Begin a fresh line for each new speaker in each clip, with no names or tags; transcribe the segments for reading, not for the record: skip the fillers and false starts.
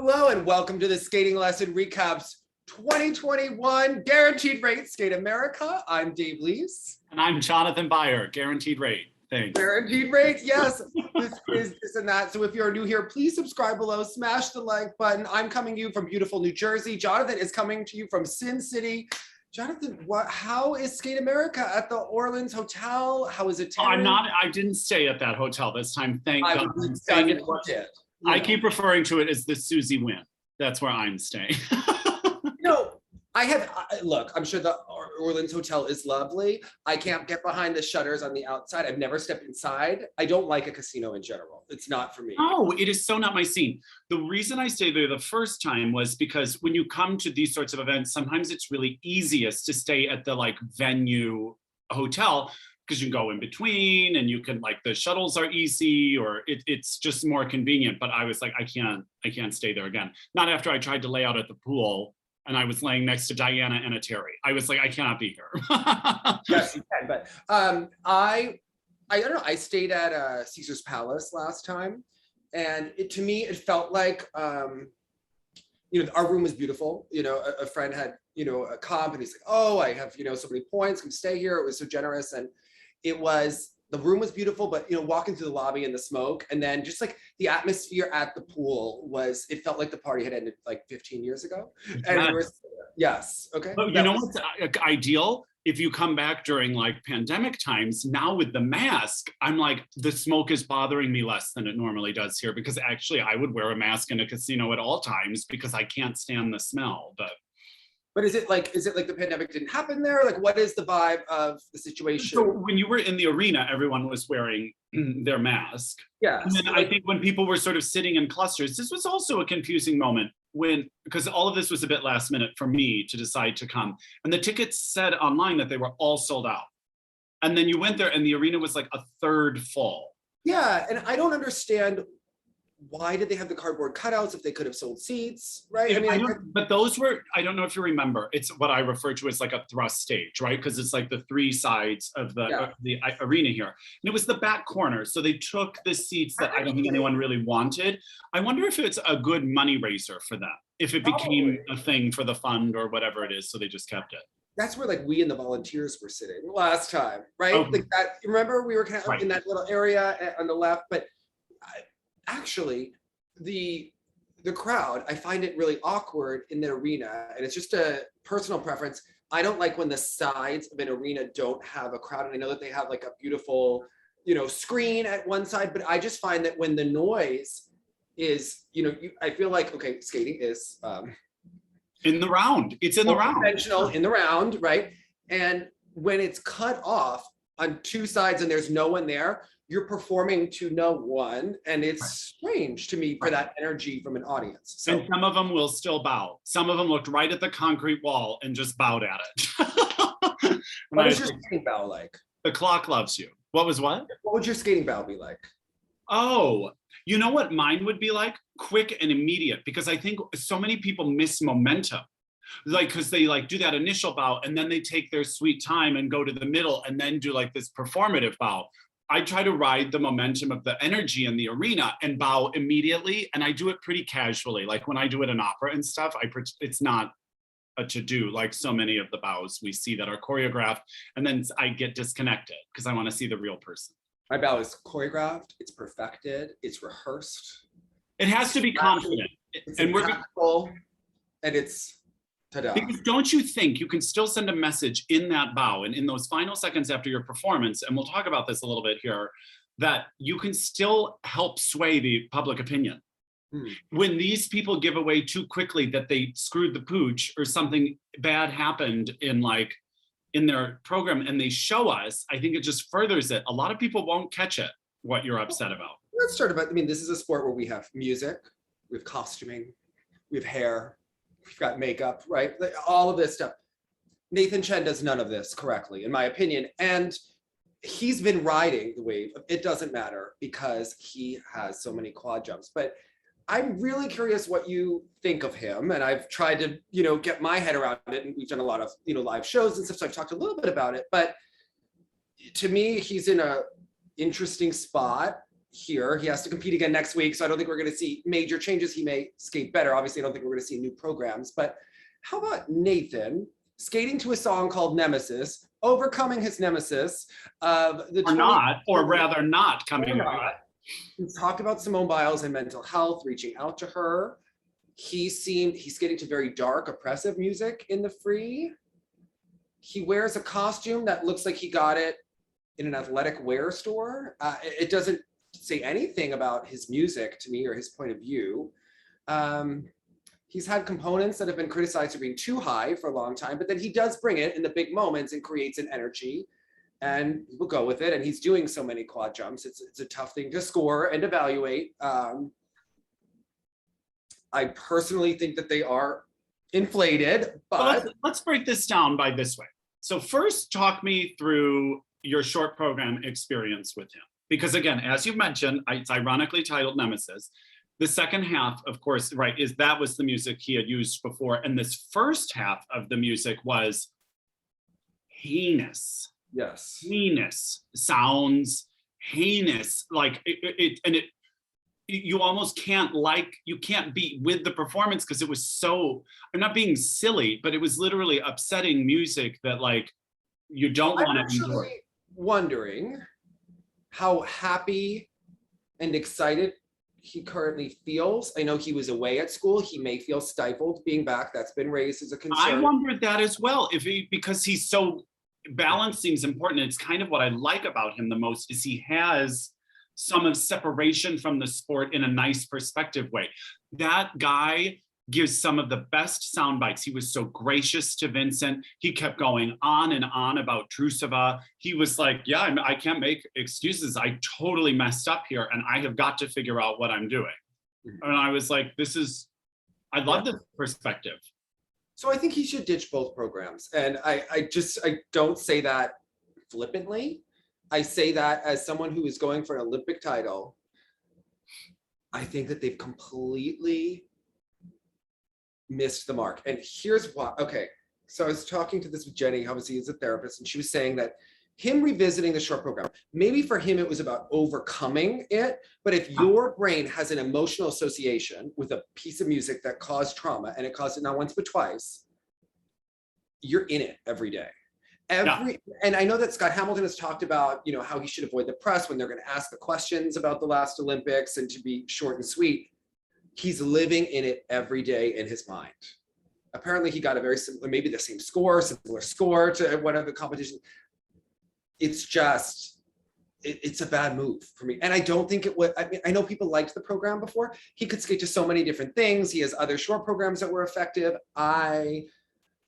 Hello and welcome to the Skating Lesson Recaps 2021 Guaranteed Rate Skate America. I'm Dave Lees.
And I'm Jonathan Byer, Guaranteed Rate. Thanks.
Guaranteed Rate, yes. This is this and that. So if you're new here, please subscribe below, smash the like button. I'm coming to you from beautiful New Jersey. Jonathan is coming to you from Sin City. Jonathan, how is Skate America at the Orleans Hotel? How is it?
I didn't stay at that hotel this time, thank God. I keep referring to it as the Susie Wynn. That's where I'm staying.
Look, I'm sure the Orleans Hotel is lovely. I can't get behind the shutters on the outside. I've never stepped inside. I don't like a casino in general. It's not for me.
No, it is so not my scene. The reason I stayed there the first time was because when you come to these sorts of events, sometimes it's really easiest to stay at the venue hotel, because you can go in between and you can the shuttles are easy, or it's just more convenient. But I was like, I can't stay there again. Not after I tried to lay out at the pool and I was laying next to Diana and Eteri. I was like, I cannot be here.
Yes, you can. But I don't know. I stayed at Caesar's Palace last time, and to me it felt like our room was beautiful. A friend had a comp, and he's like, oh, I have so many points, come stay here. It was so generous, and the room was beautiful, but walking through the lobby and the smoke, and then just the atmosphere at the pool it felt like the party had ended 15 years ago. And yes, okay.
But you know what's ideal? If you come back during pandemic times, now with the mask, I'm like, the smoke is bothering me less than it normally does here, because actually I would wear a mask in a casino at all times because I can't stand the smell.
But is it like the pandemic didn't happen there? What is the vibe of the situation?
So when you were in the arena, everyone was wearing their mask.
Yeah.
And then I think when people were sort of sitting in clusters, this was also a confusing moment because all of this was a bit last minute for me to decide to come. And the tickets said online that they were all sold out. And then you went there and the arena was a third full.
Yeah, and I don't understand, why did they have the cardboard cutouts if they could have sold seats, right?
But those were, I don't know if you remember, it's what I refer to as a thrust stage, right? Because it's the three sides of the arena here. And it was the back corner. So they took the seats that I don't think anyone really wanted. I wonder if it's a good money raiser for them, if it became a thing for the fund or whatever it is. So they just kept it.
That's where we and the volunteers were sitting last time, right?
Okay.
Remember, we were kind of in that little area on the left, but actually, the crowd, I find it really awkward in the arena, and it's just a personal preference. I don't like when the sides of an arena don't have a crowd, and I know that they have a beautiful, screen at one side, but I just find that when the noise is, I feel okay, skating is
in the round. It's in the round.
Conventional in the round, right? And when it's cut off on two sides and there's no one there, you're performing to no one, and it's strange to me for that energy from an audience. So,
and some of them will still bow. Some of them looked right at the concrete wall and just bowed at it.
What was your skating bow like?
The clock loves you. What was what?
What would your skating bow be like?
Oh, you know what mine would be like? Quick and immediate, because I think so many people miss momentum. Because they do that initial bow and then they take their sweet time and go to the middle and then do this performative bow. I try to ride the momentum of the energy in the arena and bow immediately, and I do it pretty casually. When I do it in opera and stuff, it's not a to-do like so many of the bows we see that are choreographed, and then I get disconnected because I want to see the real person.
My bow is choreographed, it's perfected, it's rehearsed.
It has to be confident.
It's impactful, and it's ta-da.
Because don't you think you can still send a message in that bow and in those final seconds after your performance, and we'll talk about this a little bit here, that you can still help sway the public opinion. When these people give away too quickly that they screwed the pooch or something bad happened in their program and they show us, I think it just furthers it. A lot of people won't catch it, what you're upset about.
Let's start about, this is a sport where we have music, we have costuming, we have hair, we've got makeup, right? All of this stuff. Nathan Chen does none of this correctly, in my opinion. And he's been riding the wave of it doesn't matter because he has so many quad jumps. But I'm really curious what you think of him. And I've tried to, get my head around it. And we've done a lot of, live shows and stuff. So I've talked a little bit about it. But to me, he's in a interesting spot here. He has to compete again next week, so I don't think we're going to see major changes. He may skate better. Obviously, I don't think we're going to see new programs. But how about Nathan skating to a song called Nemesis, overcoming his nemesis of the
or rather not coming not.
He talked about Simone Biles and mental health, reaching out to her. He's getting to very dark, oppressive music in the free. He wears a costume that looks like he got it in an athletic wear store. It doesn't say anything about his music to me or his point of view. He's had components that have been criticized for being too high for a long time, but then he does bring it in the big moments and creates an energy, and we'll go with it. And he's doing so many quad jumps. It's a tough thing to score and evaluate. I personally think that they are inflated, but
well, let's break this down by this way. So first, talk me through your short program experience with him. Because again, as you've mentioned, it's ironically titled Nemesis. The second half, of course, right, that was the music he had used before. And this first half of the music was heinous.
Yes.
Heinous sounds, heinous, like you almost can't be with the performance because it was so, I'm not being silly, but it was literally upsetting music that like you don't want to enjoy.
I'm wondering how happy and excited he currently feels. I know he was away at school. He may feel stifled being back. That's been raised as a concern.
I wondered that as well. Because he's so, balancing is important. It's kind of what I like about him the most is he has some of separation from the sport in a nice perspective way. That guy gives some of the best sound bites. He was so gracious to Vincent. He kept going on and on about Trusova. He was like, yeah, I can't make excuses. I totally messed up here and I have got to figure out what I'm doing. And I was like, I love this perspective.
So I think he should ditch both programs. And I don't say that flippantly. I say that as someone who is going for an Olympic title. I think that they've completely missed the mark. And here's why. Okay, so I was talking to this with Jenny, obviously he's a therapist, and she was saying that him revisiting the short program, maybe for him it was about overcoming it, but if your brain has an emotional association with a piece of music that caused trauma, and it caused it not once but twice, you're in it every day. And I know that Scott Hamilton has talked about, how he should avoid the press when they're going to ask the questions about the last Olympics and to be short and sweet. He's living in it every day in his mind. Apparently he got a very similar, maybe the same score, similar score to one of the competitions. It's just, it's a bad move for me. And I don't think it would, I know people liked the program before. He could skate to so many different things. He has other short programs that were effective.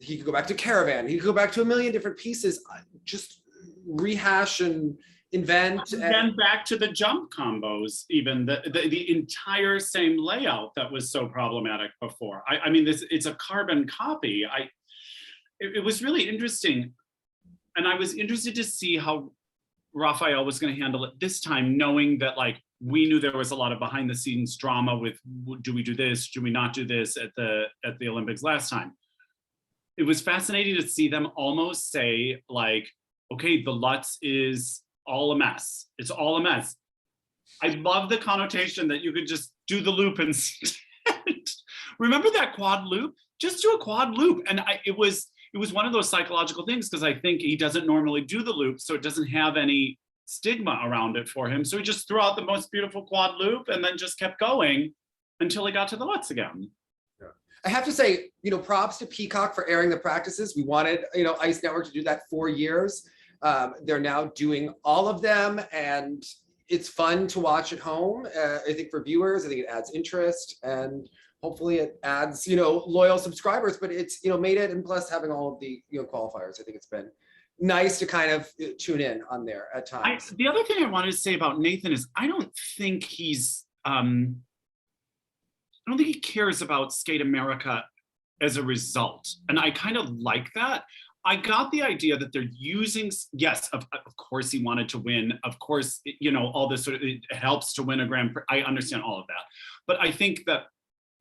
He could go back to Caravan. He could go back to a million different pieces. Just rehash and invent.
And then back to the jump combos, even the entire same layout that was so problematic before. I mean, it's a carbon copy. It was really interesting. And I was interested to see how Raphael was going to handle it this time, knowing that like we knew there was a lot of behind the scenes drama with, do we do this? Do we not do this at the Olympics last time? It was fascinating to see them almost say like, okay, the Lutz is all a mess. It's all a mess. I love the connotation that you could just do the loop instead. Remember that quad loop? Just do a quad loop. And it was one of those psychological things because I think he doesn't normally do the loop, so it doesn't have any stigma around it for him. So he just threw out the most beautiful quad loop and then just kept going until he got to the Lutz again.
I have to say, props to Peacock for airing the practices. We wanted, Ice Network to do that 4 years. They're now doing all of them, and it's fun to watch at home. I think for viewers, I think it adds interest, and hopefully it adds, loyal subscribers. But it's, made it, and plus having all of the qualifiers, I think it's been nice to kind of tune in on there at times.
The other thing I wanted to say about Nathan is I don't think he's I don't think he cares about Skate America as a result. And I kind of like that. I got the idea that they're using, yes, of course he wanted to win. Of course, all this sort of, it helps to win a Grand Prix. I understand all of that. But I think that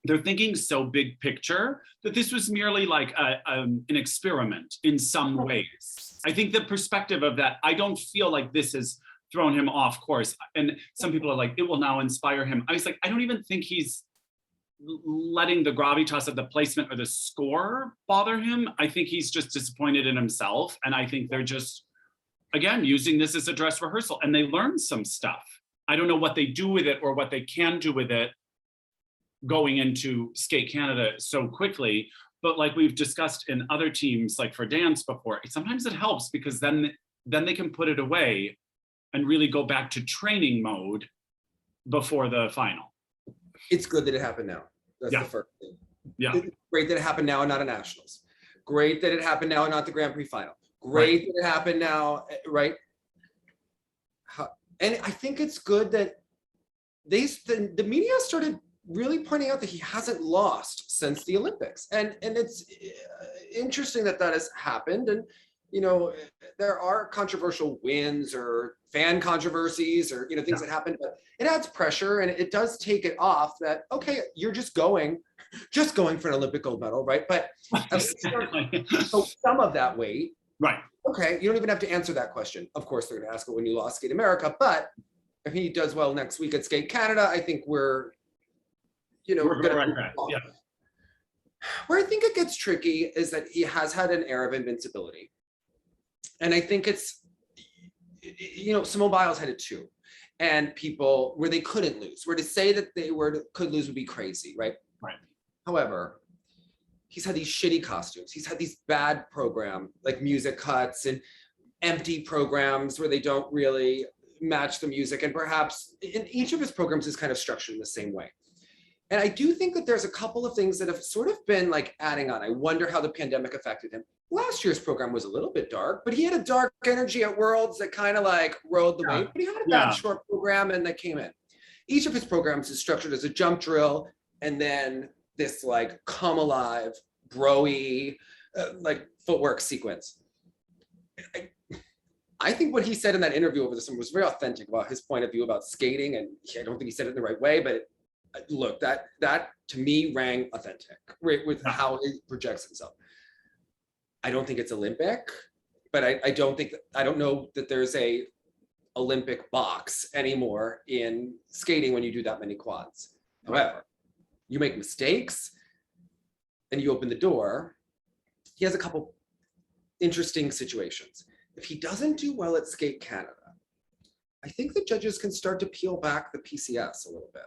they're thinking so big picture that this was merely like an experiment in some ways. I think the perspective of that, I don't feel like this is thrown him off course. And some people are like, it will now inspire him. I was like, I don't even think he's letting the gravitas of the placement or the score bother him. I think he's just disappointed in himself. And I think they're just, again, using this as a dress rehearsal, and they learn some stuff. I don't know what they do with it or what they can do with it going into Skate Canada so quickly. But like we've discussed in other teams, like for dance before, sometimes it helps because then they can put it away and really go back to training mode before the final.
It's good that it happened now. That's
Yeah.
the first thing.
Yeah.
It's great that it happened now and not a nationals. Great that it happened now and not the Grand Prix final. Great that it happened now, right? And I think it's good that the media started really pointing out that he hasn't lost since the Olympics. And it's interesting that that has happened. And, you know, there are controversial wins or fan controversies or, you know, things that happen, but it adds pressure and it does take it off that, okay, you're just going for an Olympic gold medal, right? But so some of that weight,
Right.
okay, you don't even have to answer that question. Of course, they're going to ask it when you lost Skate America, but if he does well next week at Skate Canada, I think we're
right back. Yeah.
Where I think it gets tricky is that he has had an air of invincibility. And I think it's, you know, Simone Biles had it too. And people where they couldn't lose, where to say that they could lose would be crazy, right?
Right.
However, he's had these shitty costumes. He's had these bad program, like music cuts and empty programs where they don't really match the music. And perhaps in each of his programs is kind of structured in the same way. And I do think that there's a couple of things that have sort of been like adding on. I wonder how the pandemic affected him. Last year's program was a little bit dark, but he had a dark energy at Worlds that kind of like rode the wave, but he had a bad short program and that came in. Each of his programs is structured as a jump drill and then this like come alive, bro-y, like footwork sequence. I think what he said in that interview over the summer was very authentic about his point of view about skating. And I don't think he said it in the right way, but look, that to me rang authentic, right, with how he projects himself. I don't think it's Olympic, but I don't know that there's a Olympic box anymore in skating when you do that many quads. However, you make mistakes and you open the door. He has a couple interesting situations. If he doesn't do well at Skate Canada, I think the judges can start to peel back the PCS a little bit.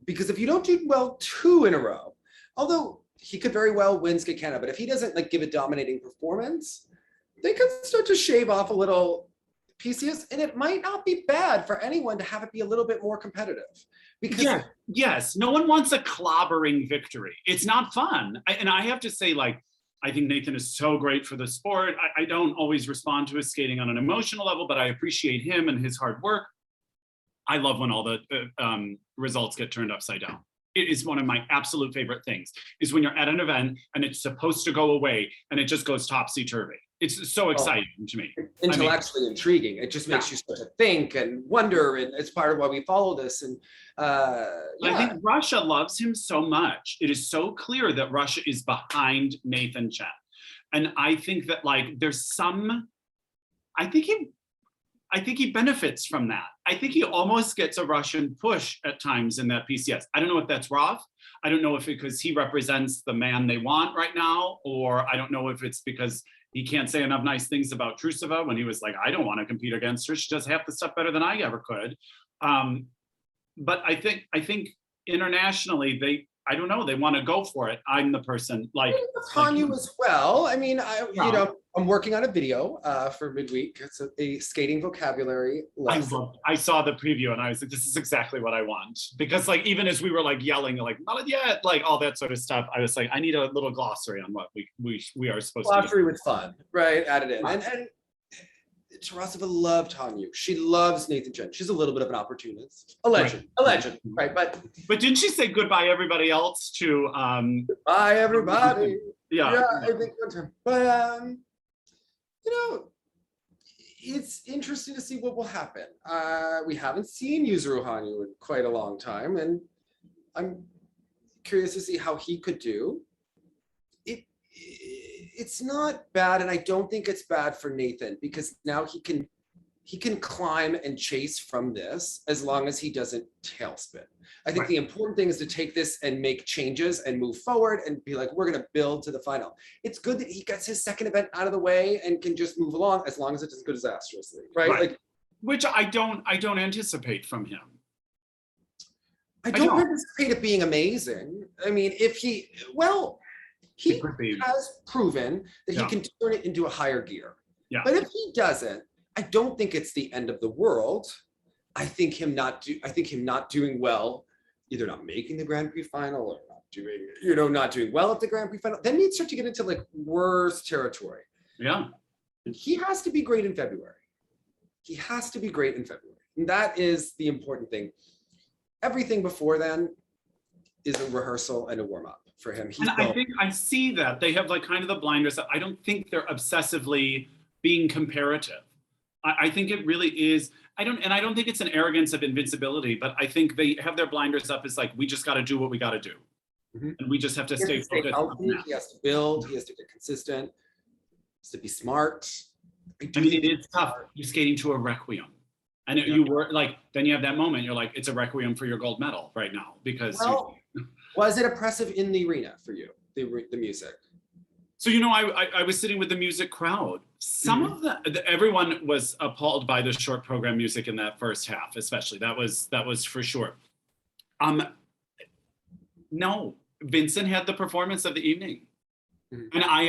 Because if you don't do well 2 in a row, although he could very well win Skate Canada, but if he doesn't like give a dominating performance, they could start to shave off a little PCS, and it might not be bad for anyone to have it be a little bit more competitive. Because
yes, no one wants a clobbering victory. It's not fun. And I have to say, like, I think Nathan is so great for the sport. I don't always respond to his skating on an emotional level, but I appreciate him and his hard work. I love when all the results get turned upside down. It is one of my absolute favorite things, is when you're at an event and it's supposed to go away and it just goes topsy-turvy. It's so exciting to me.
Intellectually intriguing. It just makes you start to think and wonder, and it's part of why we follow this. And
I think Russia loves him so much. It is so clear that Russia is behind Nathan Chen. And I think that like I think he benefits from that. I think he almost gets a Russian push at times in that PCS. I don't know if that's Roth. I don't know if it's because he represents the man they want right now, or I don't know if it's because he can't say enough nice things about Trusova when he was like, I don't want to compete against her. She does half the stuff better than I ever could. But I think internationally, I don't know, they want to go for it. I'm the person like
Tanya as well. I mean, you know, I'm working on a video for midweek. It's a skating vocabulary lesson.
I saw the preview and I was like, this is exactly what I want. Because like, even as we were like yelling, like, not yet, like all that sort of stuff, I was like, I need a little glossary on what we are supposed to do. Glossary
with fun, right? Added in. And Tarasova loved Tanya. She loves Nathan Chen. She's a little bit of an opportunist. A legend, right? But
didn't she say goodbye everybody else to
goodbye everybody?
Yeah,
I think one time. But you know, it's interesting to see what will happen. We haven't seen Yuzuru Hanyu in quite a long time, and I'm curious to see how he could do. It's not bad, and I don't think it's bad for Nathan, because now he can he can climb and chase from this as long as he doesn't tailspin. I think the important thing is to take this and make changes and move forward and be like, we're going to build to the final. It's good that he gets his second event out of the way and can just move along as long as it doesn't go disastrously, right? Like,
which I don't anticipate from him.
I don't anticipate it being amazing. I mean, if he has proven that he can turn it into a higher gear. Yeah. But if he doesn't, I don't think it's the end of the world. I think him not doing well, either not making the Grand Prix final or not doing well at the Grand Prix final. Then you start to get into like worse territory.
Yeah.
He has to be great in February. He has to be great in February. And that is the important thing. Everything before then is a rehearsal and a warm-up for him.
I think I see that. They have like kind of the blinders. I don't think they're obsessively being comparative. I think it really is. I don't think it's an arrogance of invincibility, but I think they have their blinders up as like, we just got to do what we got to do. And we just have to stay focused.
He has to build, he has to get consistent, he has to be smart.
I mean, it is tough. You're skating to a requiem. And you were like, then you have that moment, you're like, it's a requiem for your gold medal right now. Because
was it oppressive in the arena for you, the music?
So, I was sitting with the music crowd. Some of everyone was appalled by the short program music in that first half, especially. That was for sure. No, Vincent had the performance of the evening. And I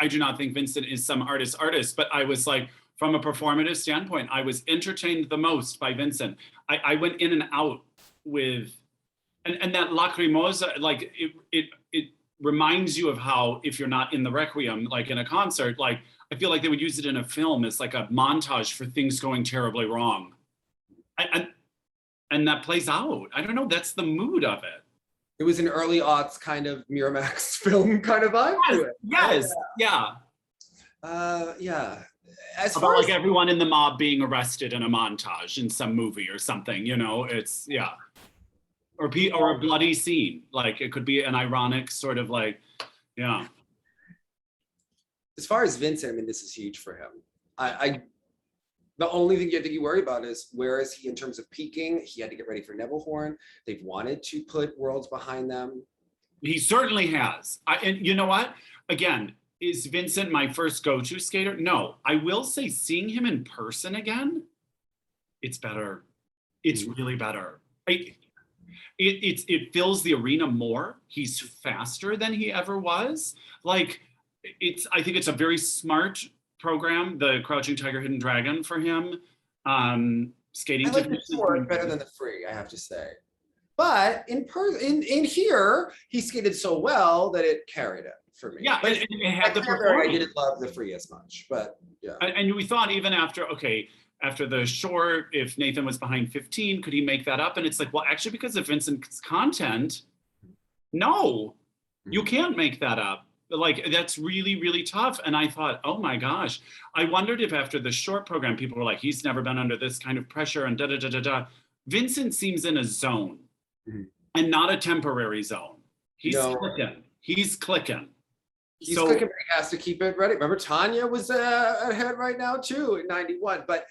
do not think Vincent is some artist, but I was like, from a performative standpoint, I was entertained the most by Vincent. I went in and out with, and that lacrimosa, like it reminds you of how, if you're not in the requiem, like in a concert, like I feel like they would use it in a film as like a montage for things going terribly wrong. And that plays out. I don't know, that's the mood of it.
It was an early aughts kind of Miramax film kind of vibe to it.
Yes, yeah.
As
about like everyone in the mob being arrested in a montage in some movie or something, it's, or a bloody scene. Like it could be an ironic sort of like,
As far as Vincent, I mean, this is huge for him. The only thing you worry about is where is he in terms of peaking? He had to get ready for Nebelhorn. They've wanted to put Worlds behind them.
He certainly has. And you know what? Again, is Vincent my first go-to skater? No. I will say seeing him in person again, it's better. It's really better. It fills the arena more. He's faster than he ever was. Like, I think it's a very smart program, the Crouching Tiger, Hidden Dragon for him. Skating.
I like the short better than the free, I have to say. But in here, he skated so well that it carried it for me.
Yeah,
but
it had the performance.
I didn't love the free as much, but yeah.
And we thought even after the short, if Nathan was behind 15, could he make that up? And it's like, well, actually, because of Vincent's content, no, you can't make that up. Like, that's really, really tough. And I thought, oh my gosh, I wondered if after the short program, people were like, he's never been under this kind of pressure and da-da-da-da-da. Vincent seems in a zone and not a temporary zone. He's clicking. He's clicking.
He's clicking, but he has to keep it ready. Remember, Tanya was ahead right now too at 91. But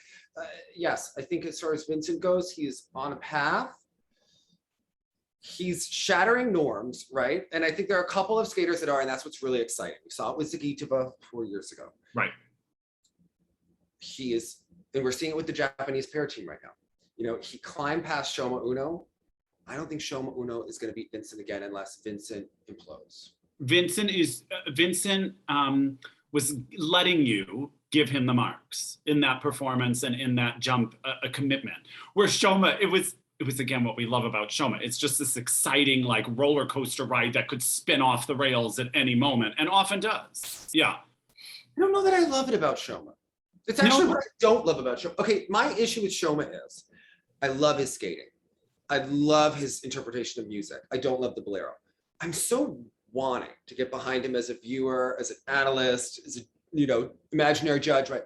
yes, I think as far as Vincent goes, he's on a path. He's shattering norms, right? And I think there are a couple of skaters that are, and that's what's really exciting. We saw it with Zagitova 4 years ago.
Right.
He is, and we're seeing it with the Japanese pair team right now. He climbed past Shoma Uno. I don't think Shoma Uno is going to beat Vincent again unless Vincent implodes. Vincent
was letting you give him the marks in that performance and in that jump, a commitment. Where Shoma, it was again what we love about Shoma. It's just this exciting like roller coaster ride that could spin off the rails at any moment, and often does. Yeah.
I don't know that I love it about Shoma. It's actually what I don't love about Shoma. Okay, my issue with Shoma is I love his skating. I love his interpretation of music. I don't love the bolero. I'm so wanting to get behind him as a viewer, as an analyst, as a imaginary judge, right?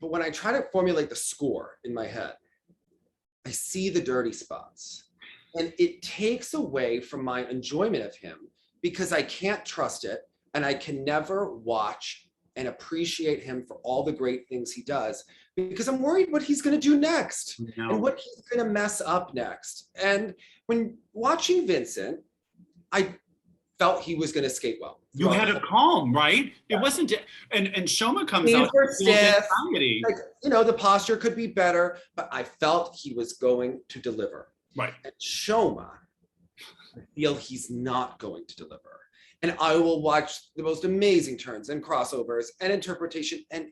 But when I try to formulate the score in my head, I see the dirty spots, and it takes away from my enjoyment of him because I can't trust it, and I can never watch and appreciate him for all the great things he does, because I'm worried what he's going to do next and what he's going to mess up next. And when watching Vincent, I felt he was going to skate well.
You had a calm, right? It wasn't, and Shoma comes out
stiff, like, you know, the posture could be better, but I felt he was going to deliver.
Right.
And Shoma, I feel he's not going to deliver. And I will watch the most amazing turns and crossovers and interpretation, and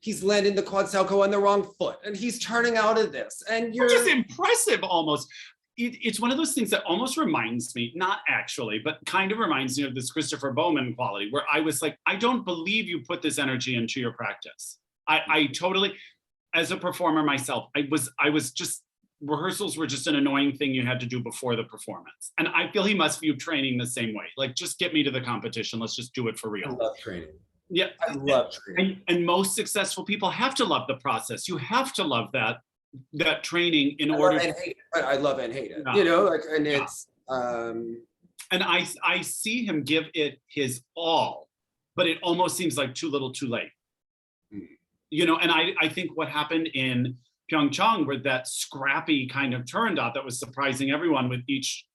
he's landing the quad salco on the wrong foot, and he's turning out of this, and you're
just impressive almost. It's one of those things that almost reminds me, not actually, but kind of reminds me of this Christopher Bowman quality, where I was like, I don't believe you put this energy into your practice. I totally, as a performer myself, I was just, rehearsals were just an annoying thing you had to do before the performance. And I feel he must view training the same way. Like, just get me to the competition. Let's just do it for real.
I love training.
Yeah.
I love training.
And most successful people have to love the process. You have to love that training in order to
hate it, but I love and hate it. You know, like, and it's
and I see him give it his all, but it almost seems like too little too late. You know, and I think what happened in Pyeongchang, where that scrappy kind of turned out, that was surprising everyone with each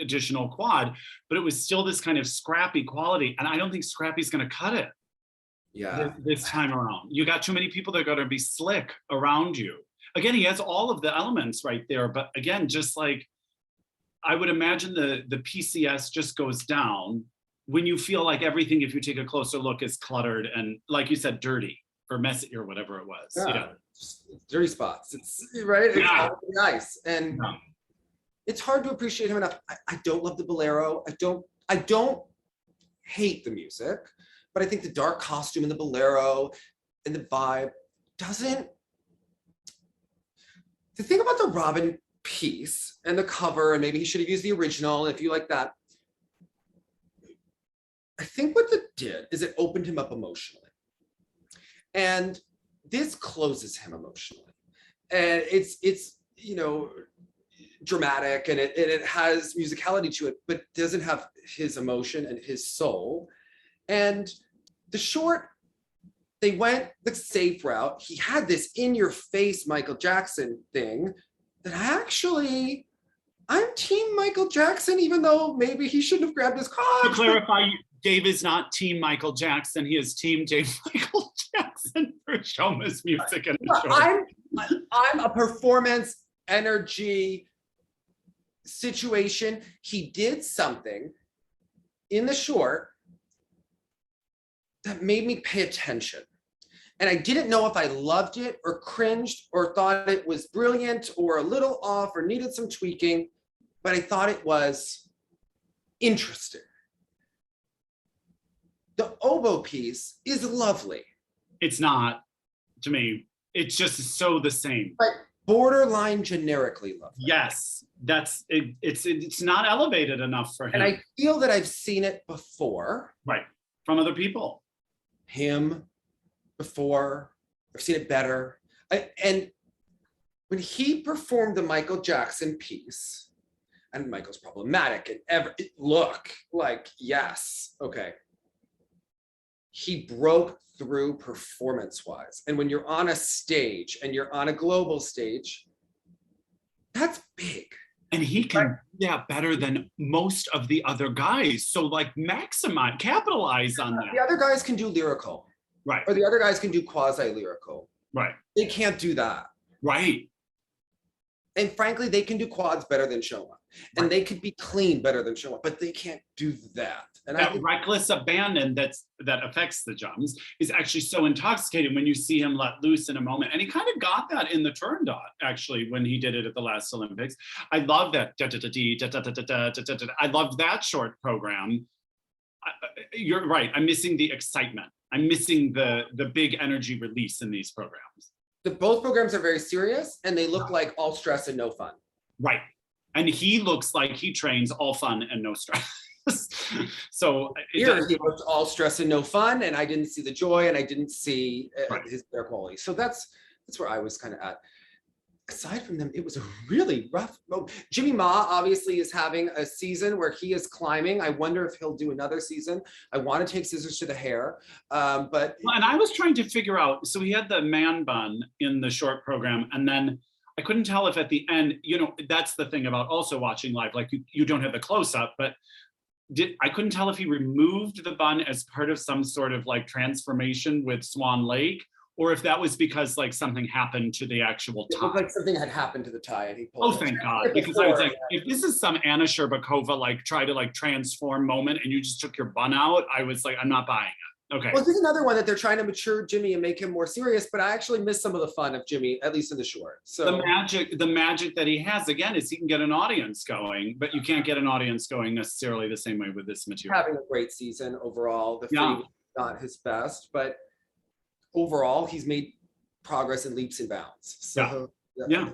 additional quad, but it was still this kind of scrappy quality, and I don't think scrappy's going to cut it.
Yeah,
this time around, you got too many people that are going to be slick around you. Again, he has all of the elements right there, but again, just like, I would imagine the PCS just goes down when you feel like everything, if you take a closer look, is cluttered and, like you said, dirty or messy or whatever it was.
Yeah. Dirty spots. It's right. It's all nice, and it's hard to appreciate him enough. I don't love the bolero. I don't hate the music, but I think the dark costume and the bolero and the vibe doesn't. The thing about the Robin piece and the cover, and maybe he should have used the original, if you like that, I think what it did is it opened him up emotionally. And this closes him emotionally. And it's you know, dramatic, and it has musicality to it, but doesn't have his emotion and his soul. And the short, they went the safe route. He had this in-your-face Michael Jackson thing that I'm team Michael Jackson, even though maybe he shouldn't have grabbed his car.
To clarify, Dave is not team Michael Jackson. He is team Dave Michael Jackson for Shoma's music. And
I'm a performance energy situation. He did something in the short that made me pay attention. And I didn't know if I loved it or cringed or thought it was brilliant or a little off or needed some tweaking, but I thought it was interesting. The oboe piece is lovely.
It's not, to me, it's just so the same.
But borderline generically lovely.
Yes, it's not elevated enough for him.
And I feel that I've seen it before.
Right, from other people.
Him before, I've seen it better. And when he performed the Michael Jackson piece, and Michael's problematic and look like, yes, okay. He broke through performance-wise. And when you're on a stage and you're on a global stage, that's big.
And he can do that better than most of the other guys. So like capitalize on that.
The other guys can do lyrical.
Right.
Or the other guys can do quasi-lyrical.
Right.
They can't do that.
Right.
And frankly, they can do quads better than Shoma. And they could be clean better than Shoma, but they can't do that. And
that reckless abandon that affects the jumps is actually so intoxicating when you see him let loose in a moment. And he kind of got that in the turn dot, actually, when he did it at the last Olympics. I love that. I love that short program. You're right. I'm missing the excitement. I'm missing the big energy release in these programs.
Both programs are very serious, and they look like all stress and no fun.
Right. And he looks like he trains all fun and no stress. So
here he looked all stress and no fun, and I didn't see the joy, and I didn't see his their quality. So that's where I was kind of at. aside from them, it was a really rough. Jimmy Ma obviously is having a season where he is climbing. I wonder if he'll do another season. I want to take scissors to the hair, but.
Well, and I was trying to figure out, so he had the man bun in the short program, and then I couldn't tell if at the end, you know, that's the thing about also watching live, like you don't have the close up, but I couldn't tell if he removed the bun as part of some sort of like transformation with Swan Lake, or if that was because like something happened to the actual tie.
It looked like something had happened to the tie and he pulled it.
Thank God, because I was like, if this is some Anna Sherbakova like try to like transform moment and you just took your bun out, I was like, I'm not buying it. Okay.
Well, there's another one that they're trying to mature Jimmy and make him more serious, but I actually miss some of the fun of Jimmy, at least in the short. So
the magic that he has again is he can get an audience going, but you can't get an audience going necessarily the same way with this material.
Having a great season overall. The free was not his best, but overall he's made progress in leaps and bounds. So
yeah.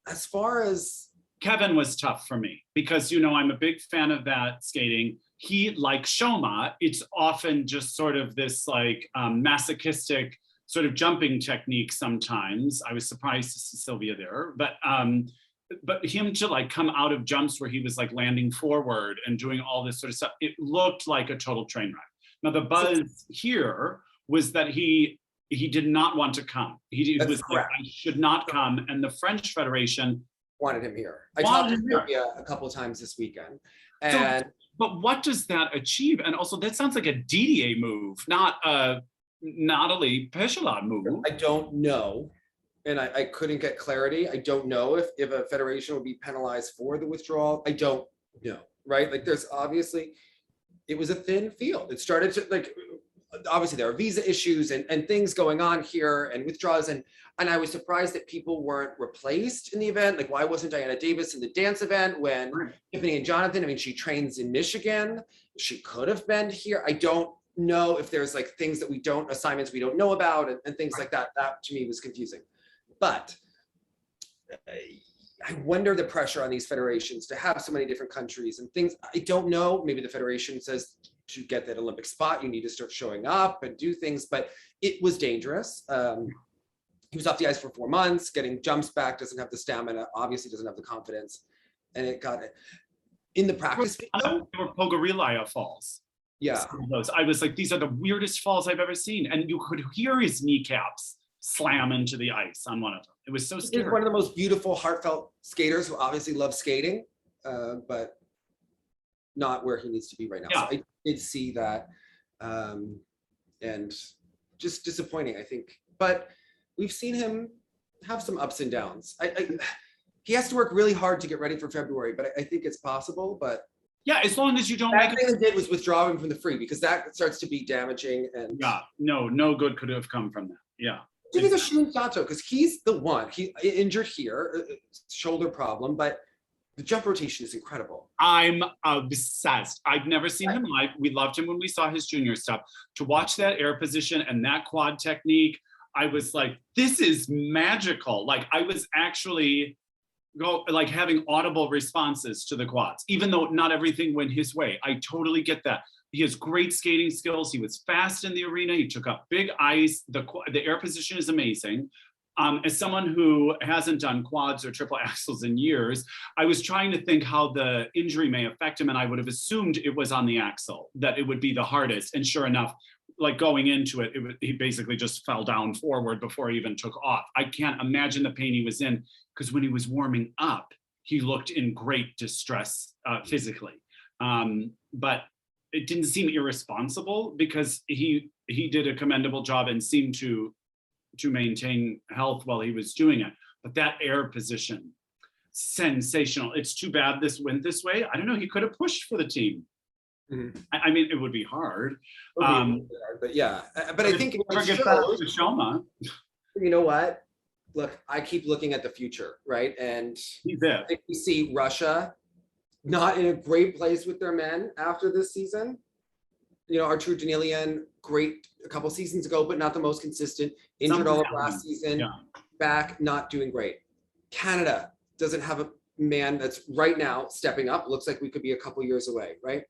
As far as
Kevin was tough for me because, you know, I'm a big fan of that skating. He, like Shoma, it's often just sort of this like masochistic sort of jumping technique sometimes. I was surprised to see Sylvia there, but him to like come out of jumps where he was like landing forward and doing all this sort of stuff, it looked like a total train wreck. Now the buzz here was that he did not want to come. He was like, I should not come. And the French Federation
wanted him here. I talked to Sylvia a couple of times this weekend. And
but what does that achieve? And also that sounds like a Didier move, not a Natalie Peshalad move.
I don't know. And I couldn't get clarity. I don't know if a federation will be penalized for the withdrawal. I don't know, right? Like there's obviously, it was a thin field. It started to like, obviously there are visa issues and things going on here and withdrawals. And I was surprised that people weren't replaced in the event. Like why wasn't Diana Davis in the dance event when Tiffany and Jonathan, I mean, she trains in Michigan. She could have been here. I don't know if there's like things that assignments we don't know about and things like that. That to me was confusing. But I wonder the pressure on these federations to have so many different countries and things. I don't know. Maybe the federation says to get that Olympic spot, you need to start showing up and do things, but it was dangerous. He was off the ice for 4 months, getting jumps back, doesn't have the stamina, obviously doesn't have the confidence. And it got it. In the practice video,
there were Pogorilaya falls.
Yeah.
I was like, these are the weirdest falls I've ever seen. And you could hear his kneecaps slam into the ice on one of them. It was so scary.
He's one of the most beautiful, heartfelt skaters who obviously loves skating, but not where he needs to be right now. Yeah. So I did see that, and just disappointing, I think. But we've seen him have some ups and downs. He has to work really hard to get ready for February, but I think it's possible. But
yeah, as long as you don't
make it. Thing they did was withdraw him from the free because that starts to be damaging. And
yeah, no good could have come from that. Yeah.
Maybe the Shun Sato, because he's the one. He injured here, shoulder problem, but the jump rotation is incredible.
I'm obsessed. I've never seen him live. We loved him when we saw his junior stuff. To watch that air position and that quad technique, I was like, this is magical. Like I was actually having audible responses to the quads, even though not everything went his way. I totally get that. He has great skating skills. He was fast in the arena. He took up big ice. The air position is amazing. As someone who hasn't done quads or triple axels in years, I was trying to think how the injury may affect him, and I would have assumed it was on the axle, that it would be the hardest. And sure enough, like going into it, he basically just fell down forward before he even took off. I can't imagine the pain he was in, because when he was warming up, he looked in great distress physically. But it didn't seem irresponsible because he did a commendable job and seemed to maintain health while he was doing it. But that air position, sensational. It's too bad this went this way. I don't know, he could have pushed for the team. Mm-hmm. I mean, it would be hard.
But yeah, but I think
it shows, Shoma.
You know what? Look, I keep looking at the future, right? And I think we see Russia not in a great place with their men after this season. You know, Artur Danilian, great a couple seasons ago, but not the most consistent. Injured all of last season, back, not doing great. Canada doesn't have a man that's right now stepping up. Looks like we could be a couple years away, right?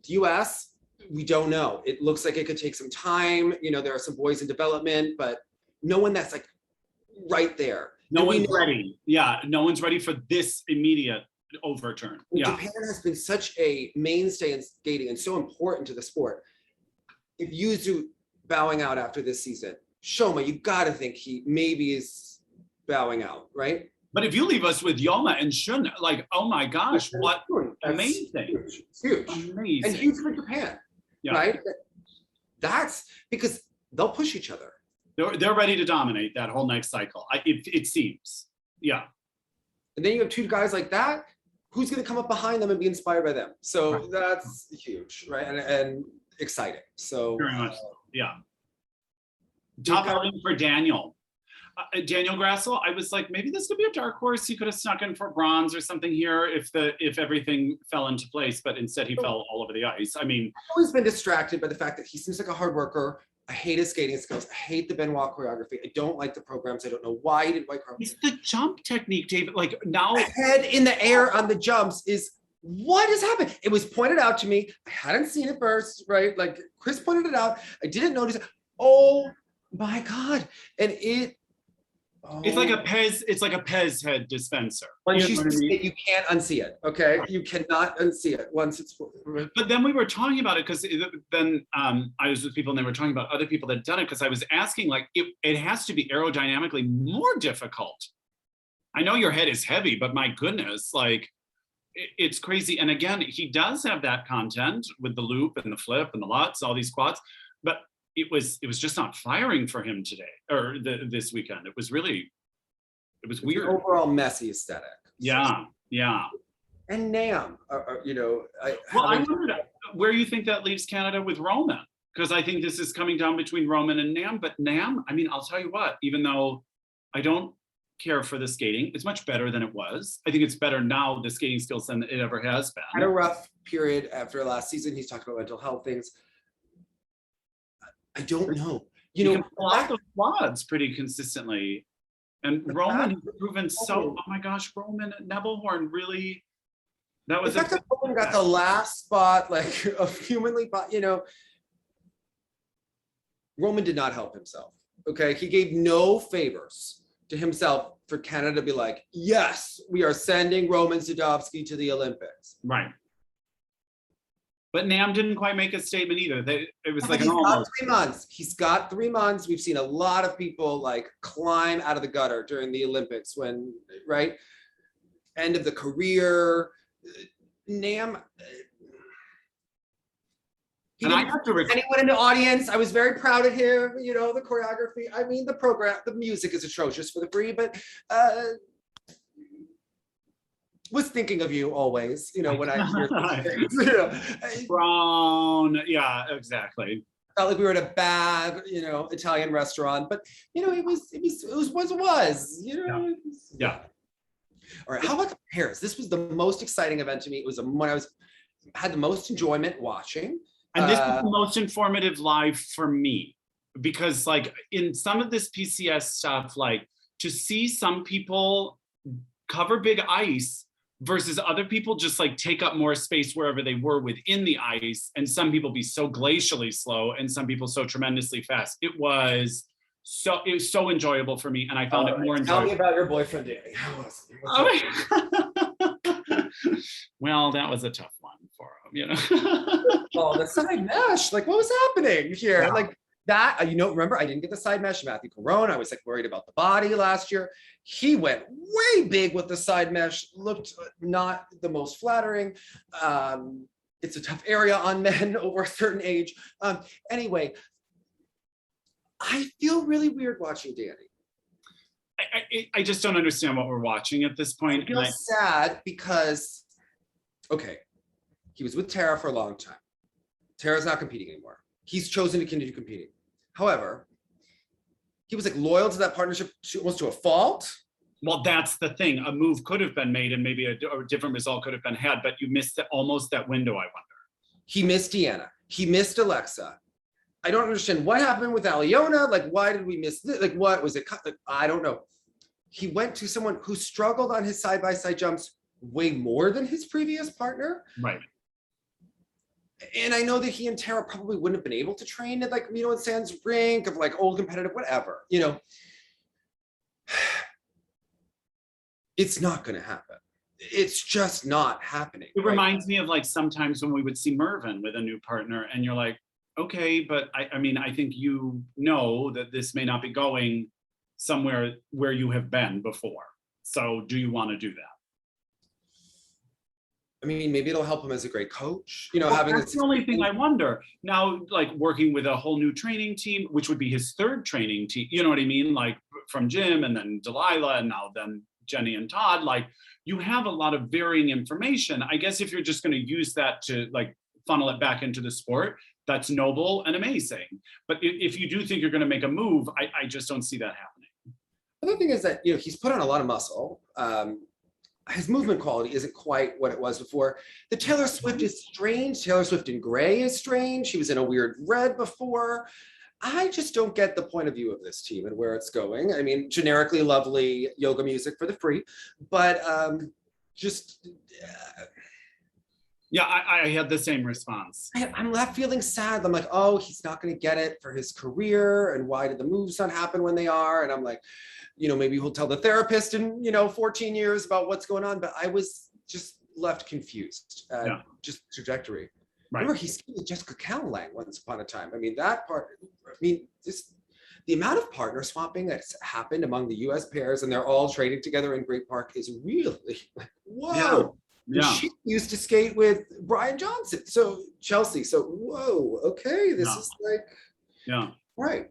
The US, we don't know. It looks like it could take some time. You know, there are some boys in development, but no one that's like right there.
No one's ready. Yeah, no one's ready for this immediate overturn. Yeah.
Japan has been such a mainstay in skating and so important to the sport. If Yuzu bowing out after this season, Shoma, you got to think he maybe is bowing out, right?
But if you leave us with Yoma and Shun, like, oh my gosh, what amazing.
Huge, huge.
Amazing.
And huge for Japan, right? That's because they'll push each other.
They're ready to dominate that whole next cycle. It seems, yeah.
And then you have two guys like that. Who's going to come up behind them and be inspired by them? So that's huge, right? And exciting. So
very much, yeah. Top outing for Daniel. Daniel Grassel, I was like, maybe this could be a dark horse. He could have snuck in for bronze or something here if everything fell into place, but instead he fell all over the ice. I mean,
I've always been distracted by the fact that he seems like a hard worker. I hate his skating skills. I hate the Benoit choreography. I don't like the programs. I don't know why he didn't like choreography.
It's the jump technique, David. Like now,
head in the air on the jumps is what has happened. It was pointed out to me. I hadn't seen it first, right? Like Chris pointed it out. I didn't notice it. Oh my God! And it. Oh.
It's like a Pez head dispenser.
Once you see it, you can't unsee it. Okay, you cannot unsee it once it's.
But then we were talking about it because then I was with people and they were talking about other people that had done it because I was asking like it has to be aerodynamically more difficult. I know your head is heavy, but my goodness, like it's crazy. And again, he does have that content with the loop and the flip and the Lutz, all these quads, but it was just not firing for him today or this weekend. It was weird.
Overall messy aesthetic.
Yeah.
And Nam,
I wondered where you think that leaves Canada with Roman, because I think this is coming down between Roman and Nam. But Nam, I mean, I'll tell you what, even though I don't care for the skating, it's much better than it was. I think it's better now, the skating skills, than it ever has been.
Had a rough period after last season. He's talked about mental health things. I don't know. You know,
block the quads pretty consistently. And Roman has proven so, oh my gosh, Roman Nebelhorn really, that was
the fact that Roman got the last spot, like of humanly, Roman did not help himself. Okay. He gave no favors to himself for Canada to be like, yes, we are sending Roman Sadovsky to the Olympics.
Right. But Nam didn't quite make a statement either. It was like an
almost.
almost.
3 months. He's got 3 months. We've seen a lot of people like climb out of the gutter during the Olympics when, right? End of the career. Nam. Anyone in the audience, I was very proud of him. You know, the choreography. I mean, the program, the music is atrocious for the free, but was thinking of you always, you know, when I hear things, you know.
Brown, yeah, exactly.
Felt like we were at a bad, you know, Italian restaurant, but you know, it was, you know.
Yeah.
All right, how about the pairs? This was the most exciting event to me. It was when I had the most enjoyment watching.
And this was the most informative live for me, because like in some of this PCS stuff, like to see some people cover big ice versus other people just like take up more space wherever they were within the ice, and some people be so glacially slow and some people so tremendously fast. It was so enjoyable for me, and I found it more enjoyable.
Tell me about your boyfriend, Danny. How was
it? Well, that was a tough one for him, you know.
Oh, the side mesh, like what was happening here? Wow. Like that, you know, remember I didn't get the side mesh. Matthew Corone, I was like worried about the body last year. He went way big with the side mesh, looked not the most flattering. It's a tough area on men over a certain age. Anyway, I feel really weird watching Danny.
I just don't understand what we're watching at this point.
I feel sad because, okay, he was with Tara for a long time. Tara's not competing anymore. He's chosen to continue competing. However, he was like loyal to that partnership almost to a fault.
Well, that's the thing. A move could have been made and maybe a different result could have been had, but you missed almost that window, I wonder.
He missed Deanna. He missed Alexa. I don't understand what happened with Aliona. Like, why did we miss this? Like, what was it? Like, I don't know. He went to someone who struggled on his side-by-side jumps way more than his previous partner.
Right.
And I know that he and Tara probably wouldn't have been able to train at like, you know, at Sans Rink of like old competitive, whatever, you know. It's not going to happen. It's just not happening.
It reminds me of like sometimes when we would see Mervyn with a new partner and you're like, okay, but I mean, I think you know that this may not be going somewhere where you have been before. So do you want to do that?
I mean, maybe it'll help him as a great coach, you know,
well,
having
that's the only thing I wonder now, like working with a whole new training team, which would be his third training team, you know what I mean? Like from Jim and then Delilah and now then Jenny and Todd, like you have a lot of varying information. I guess if you're just going to use that to like funnel it back into the sport, that's noble and amazing. But if you do think you're going to make a move, I just don't see that happening.
The other thing is that, you know, he's put on a lot of muscle. His movement quality isn't quite what it was before. The Taylor Swift is strange. Taylor Swift in gray is strange. She was in a weird red before. I just don't get the point of view of this team and where it's going. I mean, generically lovely yoga music for the free, but
yeah, I had the same response.
I'm left feeling sad. I'm like, oh, he's not going to get it for his career. And why did the moves not happen when they are? And I'm like, you know, maybe he'll tell the therapist in, you know, 14 years about what's going on. But I was just left confused. Just trajectory. Right. Remember, he skied with Jessica Callahan once upon a time. I mean, that part, I mean, just the amount of partner swapping that's happened among the US pairs and they're all training together in Great Park is really like, whoa. Yeah. She used to skate with Brian Johnson. So Chelsea. So, whoa, okay. This is like, right.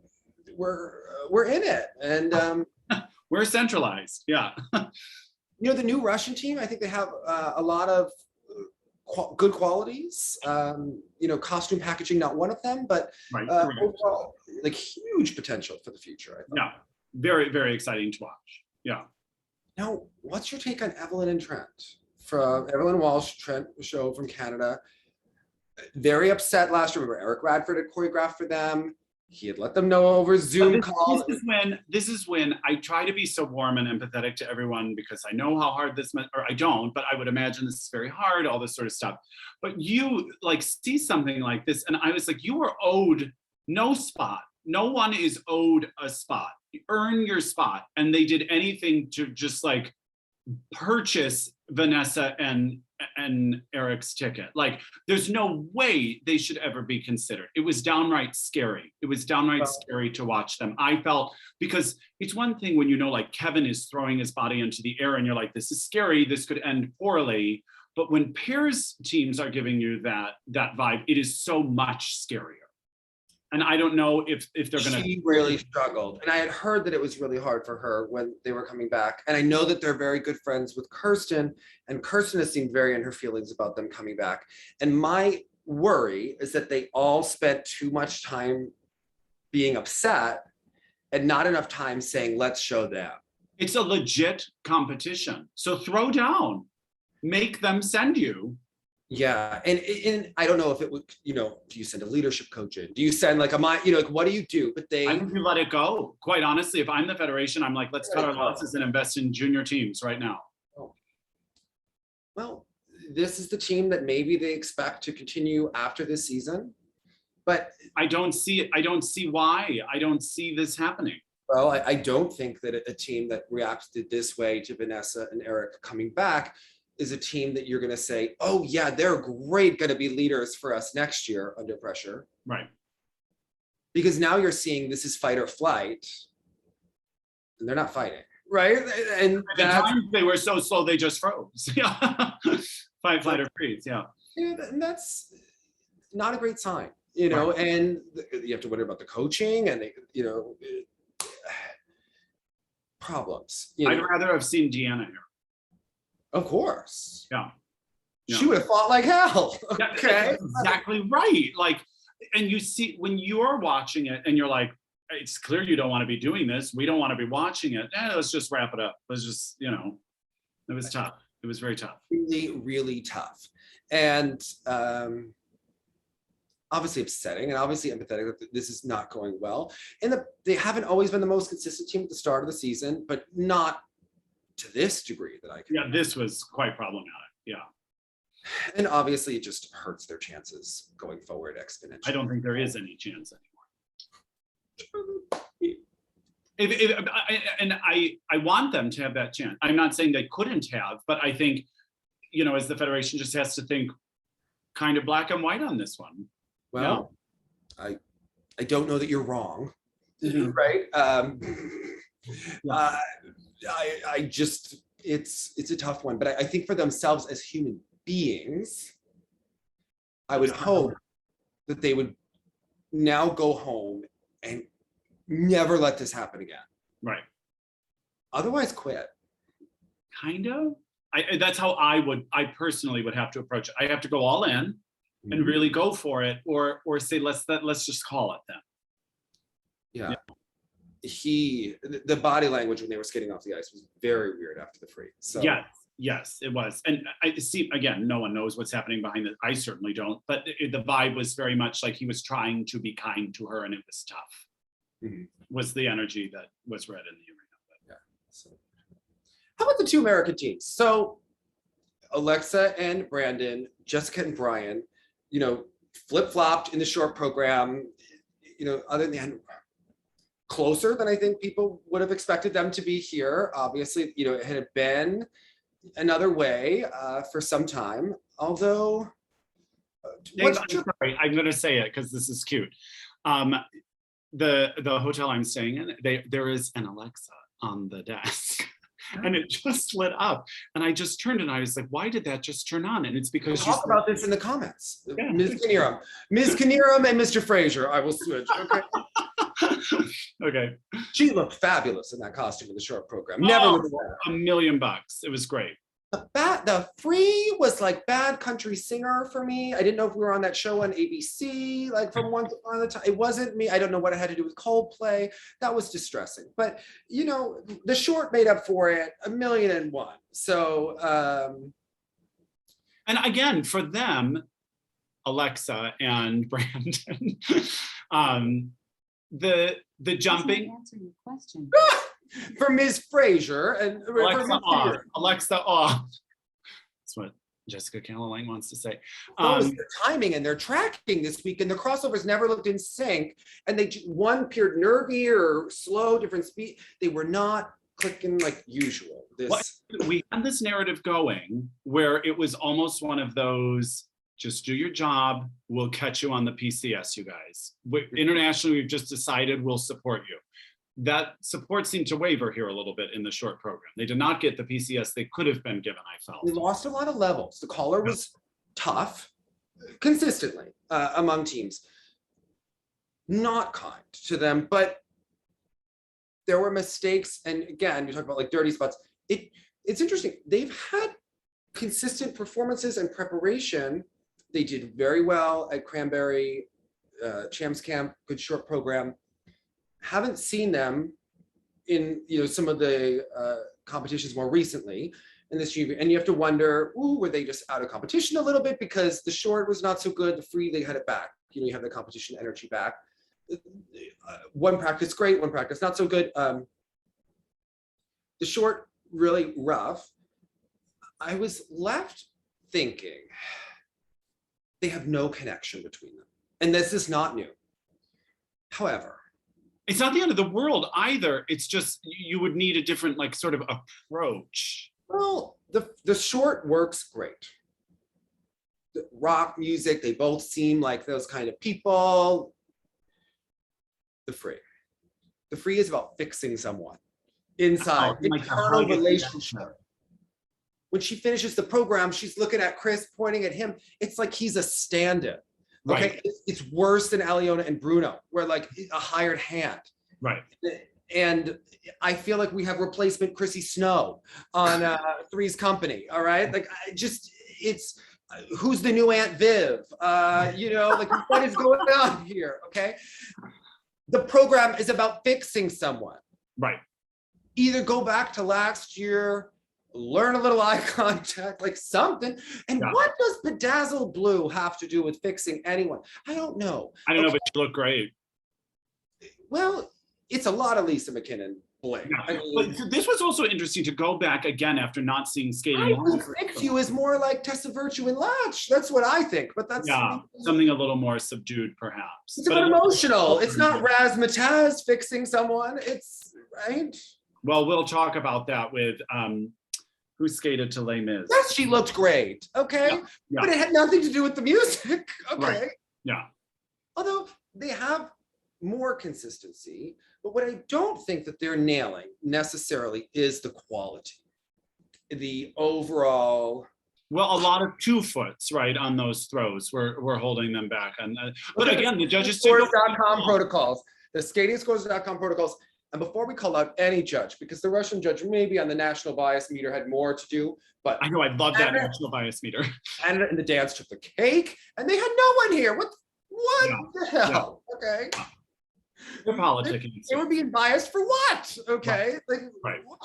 We're in it. And
we're centralized. Yeah.
You know, the new Russian team, I think they have a lot of good qualities. You know, costume packaging, not one of them, but overall, like huge potential for the future. I
yeah, very, very exciting to watch. Yeah.
Now, what's your take on Evelyn and Trent? From Evelyn Walsh, Trent Show from Canada. Very upset last year. Remember, Eric Radford had choreographed for them. He had let them know over Zoom call.
This is when I try to be so warm and empathetic to everyone because I know how hard this, or I don't, but I would imagine this is very hard, all this sort of stuff. But you like see something like this, and I was like, you were owed no spot. No one is owed a spot. You earn your spot, and they did anything to just like purchase Vanessa and Eric's ticket. Like, there's no way they should ever be considered. It was downright scary. It was downright scary to watch them. I felt, because it's one thing when you know, like Kevin is throwing his body into the air and you're like, this is scary, this could end poorly. But when pairs teams are giving you that vibe, it is so much scarier. And I don't know if they're gonna.
She really struggled, and I had heard that it was really hard for her when they were coming back. And I know that they're very good friends with Kirsten, and Kirsten has seemed very in her feelings about them coming back. And my worry is that they all spent too much time being upset and not enough time saying, "Let's show them."
It's a legit competition, so throw down, make them send you.
Yeah, and I don't know if it would, you know, do you send a leadership coach in? Do you send like you know, like what do you do? But
I think you let it go. Quite honestly, if I'm the federation, I'm like, let's cut our losses and invest in junior teams right now.
Oh. Well, this is the team that maybe they expect to continue after this season, but
I don't see it. I don't see why. I don't see this happening.
Well, I don't think that a team that reacted this way to Vanessa and Eric coming back is a team that you're going to say, oh yeah, they're great, going to be leaders for us next year under pressure.
Right.
Because now you're seeing this is fight or flight, and they're not fighting, right? And
at the time they were so slow, they just froze. Yeah. Fight or freeze, yeah.
Yeah, and that's not a great sign, you know, right. And you have to wonder about the coaching and, you know, problems. You know?
I'd rather have seen Deanna here.
Of course.
Yeah.
She would have fought like hell. Okay.
That's exactly right. Like, and you see, when you're watching it and you're like, it's clear you don't want to be doing this. We don't want to be watching it. Let's just wrap it up. Let's just, you know, it was tough. It was very tough.
Really, really tough. And obviously upsetting and obviously empathetic that this is not going well. And they haven't always been the most consistent team at the start of the season, but not to this degree that I can.
Yeah, this was quite problematic. Yeah.
And obviously it just hurts their chances going forward exponentially.
I don't think there is any chance anymore. I want them to have that chance. I'm not saying they couldn't have, but I think, as the Federation just has to think kind of black and white on this one.
Well, I don't know that you're wrong, right? I just, it's a tough one, but I think for themselves as human beings, I would hope that they would now go home and never let this happen again.
Right.
Otherwise, quit.
Kind of. That's how I personally would have to approach it. I have to go all in and really go for it, or say let's just call it then.
Yeah. The body language when they were skating off the ice was very weird after the free. So yes, it was. And I see, again, no one knows what's happening behind it. I certainly don't. But the vibe was very much like he was trying to be kind to her, and it was tough. Was the energy that was read in the arena. But. Yeah. So, how about the two American teams? So Alexa and Brandon, Jessica and Brian, flip-flopped in the short program, other than closer than I think people would have expected them to be here. Obviously, it had been another way for some time, although
sorry, I'm going to say it because this is cute. The hotel I'm staying in, there is an Alexa on the desk. And it just lit up, and I just turned and I was like, "Why did that just turn on?" And it's because
we'll talk about this in the comments. Yeah. Ms. Kiniram and Mr. Fraser. I will switch. Okay.
Okay.
She looked fabulous in that costume in the short program. Never looked better.
$1 million. It was great.
The free was like Bad Country Singer for me. I didn't know if we were on that show on ABC, like from once upon a time. It wasn't me. I don't know what it had to do with Coldplay. That was distressing. But the short made up for it, $1,000,001. So
and again, for them, Alexa and Brandon, the jumping.
Answer your question.
For Ms. Fraser and
Alexa off. That's what Jessica Callalang wants to say.
Their timing and their tracking this week, and the crossovers never looked in sync, and one appeared nervy or slow, different speed. They were not clicking like usual.
We had this narrative going where it was almost one of those, just do your job, we'll catch you on the PCS, you guys. Internationally, we've just decided we'll support you. That support seemed to waver here a little bit in the short program. They did not get the PCS they could have been given, I felt.
We lost a lot of levels. The caller was tough, consistently, among teams. Not kind to them, but there were mistakes. And again, you talk about like dirty spots. It's interesting. They've had consistent performances and preparation. They did very well at Cranberry, Champs Camp, good short program. Haven't seen them in some of the competitions more recently in this year, and you have to wonder, were they just out of competition a little bit because the short was not so good, the free they had it back. You have the competition energy back. One practice great, one practice not so good. The short really rough. I was left thinking they have no connection between them, and this is not new. However,
it's not the end of the world either. It's just you would need a different sort of approach.
Well, the short works great. The rock music, they both seem like those kind of people. The free is about fixing someone inside, internal relationship. When she finishes the program, she's looking at Chris, pointing at him. It's like he's a stand-in. Okay, right. It's worse than Aliona and Bruno, where like a hired hand.
Right.
And I feel like we have replacement Chrissy Snow on Three's Company. All right, like it's who's the new Aunt Viv? Like what is going on here? Okay, the program is about fixing someone.
Right.
Either go back to last year, learn a little eye contact, like something. And what does Bedazzled Blue have to do with fixing anyone? I don't know.
I don't know, but you look great.
Well, it's a lot of Lisa McKinnon bling.
Yeah. But this was also interesting to go back again after not seeing skating.
I would fix you is more like Tessa Virtue and Latch. That's what I think. But that's
something a little more subdued, perhaps.
It's about emotional. It's not razzmatazz fixing someone. It's right?
Well, we'll talk about that with who skated to Les Mis.
Yes, she looked great. Okay,
Yeah.
but it had nothing to do with the music. Okay.
Right. Yeah.
Although they have more consistency, but what I don't think that they're nailing necessarily is the quality, the overall.
Well, a lot of 2 foots, right, on those throws. We're holding them back. And but again, the judges
scores.com protocols, the skating scores.com protocols. And before we call out any judge, because the Russian judge maybe on the national bias meter had more to do, but
I know I love that national bias meter.
Canada and the dance took the cake, and they had no one here. What the hell? Okay.
They're politicking.
They were being biased for what? Okay.
Right.
What?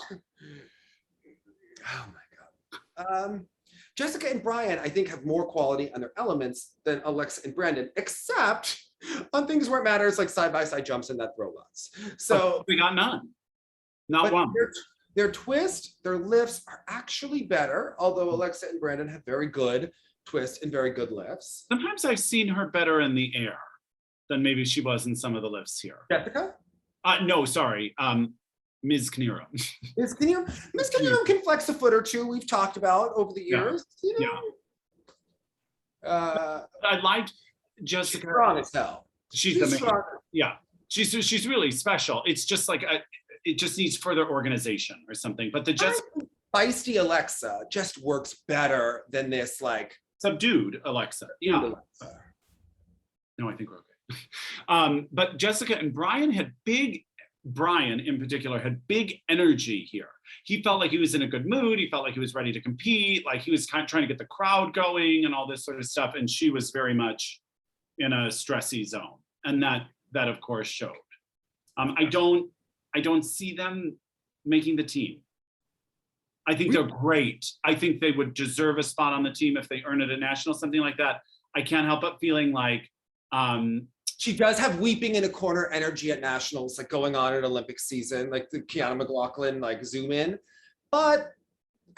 Oh my God. Jessica and Brian, I think, have more quality on their elements than Alexa and Brandon, except on things where it matters, like side-by-side jumps and that throw lots. So
we got none. Not one.
Their twist, their lifts are actually better, although Alexa and Brandon have very good twist and very good lifts.
Sometimes I've seen her better in the air than maybe she was in some of the lifts here.
Jessica?
No, sorry. Ms. Kihara.
Ms. Kihara can flex a foot or two, we've talked about over the years.
I liked Jessica.
Strong as hell.
She's amazing. Yeah. She's really special. It's just like it just needs further organization or something. But the Jessica
feisty Alexa just works better than this like
subdued Alexa. Yeah. Alexa. No, I think we're okay. But Jessica and Brian in particular had big energy here. He felt like he was in a good mood. He felt like he was ready to compete. Like he was kind of trying to get the crowd going and all this sort of stuff. And she was very much in a stressy zone. And that of course showed. I don't see them making the team. I think they're great. I think they would deserve a spot on the team if they earn it at national, something like that. I can't help but feeling like
she does have weeping in a corner energy at nationals, like going on in Olympic season, like the Kiana McLaughlin, like zoom in. But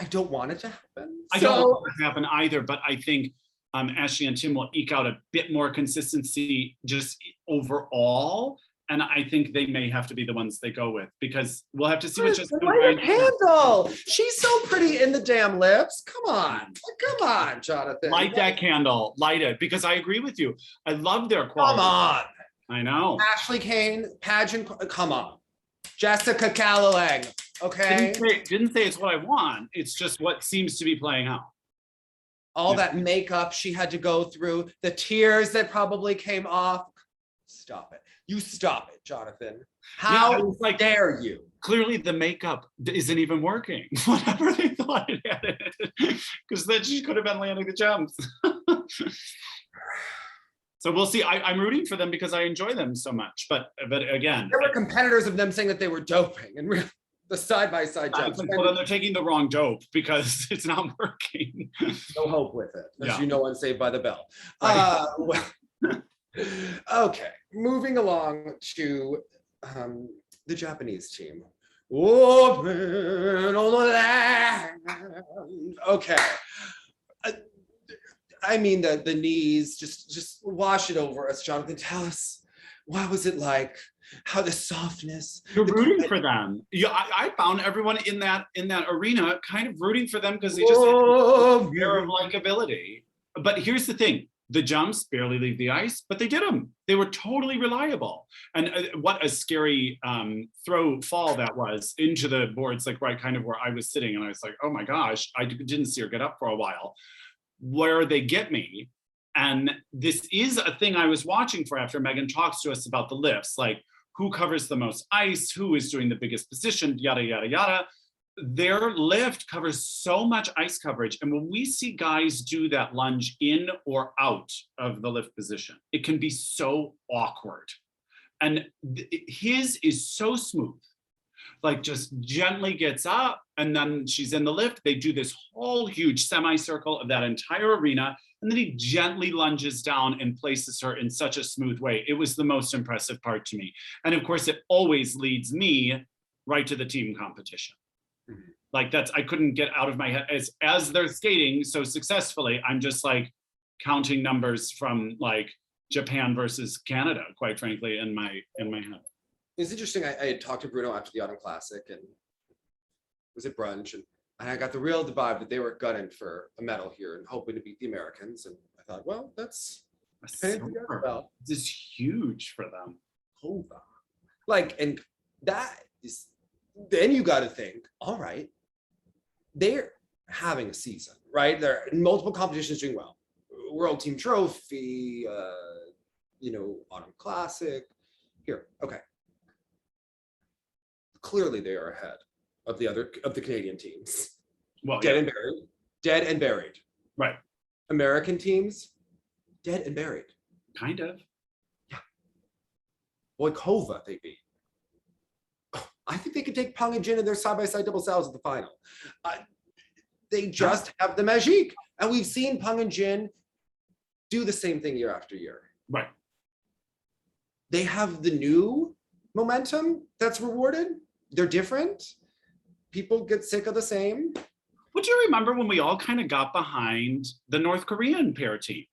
I don't want it to happen.
I don't want it to happen either, but I think Ashley and Tim will eke out a bit more consistency just overall. And I think they may have to be the ones they go with because we'll have to see what Jessica.
Light a candle. She's so pretty in the damn lips. Come on, Jonathan.
Light that candle. Light it because I agree with you. I love their quality.
Come on.
I know.
Ashley Kane, pageant. Come on. Jessica Callalang. Okay.
Didn't say it's what I want. It's just what seems to be playing out.
All that makeup she had to go through, the tears that probably came off. Stop it. You stop it, Jonathan. How dare you?
Clearly the makeup isn't even working. Whatever they thought it had, because then she could have been landing the jumps. So we'll see. I'm rooting for them because I enjoy them so much. But again,
there were competitors of them saying that they were doping, and the side-by-side jumps.
Well, then they're taking the wrong dope because it's not working.
No hope with it, as you know on Saved by the Bell.
Right.
Okay, moving along to the Japanese team. Open on the land. Okay. I mean, the knees, just wash it over us, Jonathan. Tell us, what was it like? How the softness.
You're rooting for them. I found everyone in that arena kind of rooting for them because they just had a air of likability. But here's the thing. The jumps barely leave the ice, but they did them. They were totally reliable. And what a scary fall that was into the boards, like right kind of where I was sitting. And I was like, oh my gosh, I didn't see her get up for a while. Where they get me. And this is a thing I was watching for after Megan talks to us about the lifts, like who covers the most ice, who is doing the biggest position, yada, yada, yada. Their lift covers so much ice coverage. And when we see guys do that lunge in or out of the lift position, it can be so awkward. And his is so smooth, like just gently gets up and then she's in the lift. They do this whole huge semicircle of that entire arena. And then he gently lunges down and places her in such a smooth way. It was the most impressive part to me. And of course, it always leads me right to the team competition. Like I couldn't get out of my head as they're skating so successfully. I'm just like counting numbers from like Japan versus Canada, quite frankly, in my head.
It's interesting. I had talked to Bruno after the Autumn Classic, and it was at brunch, and I got the real vibe that they were gunning for a medal here and hoping to beat the Americans. And I thought, well, that's
This is huge for them.
Kova. Like, and that is, then you got to think, all right, they're having a season, right? They're in multiple competitions doing well. World Team Trophy, Autumn Classic. Here, okay. Clearly, they are ahead of the Canadian teams.
Well,
dead and buried.
Right.
American teams, dead and buried.
Kind of.
Yeah. Boykova, they beat. I think they could take Pang and Jin in their side-by-side double cells at the final. They just have the magique. And we've seen Pang and Jin do the same thing year after year.
Right.
They have the new momentum that's rewarded. They're different. People get sick of the same.
Would you remember when we all kind of got behind the North Korean pair team?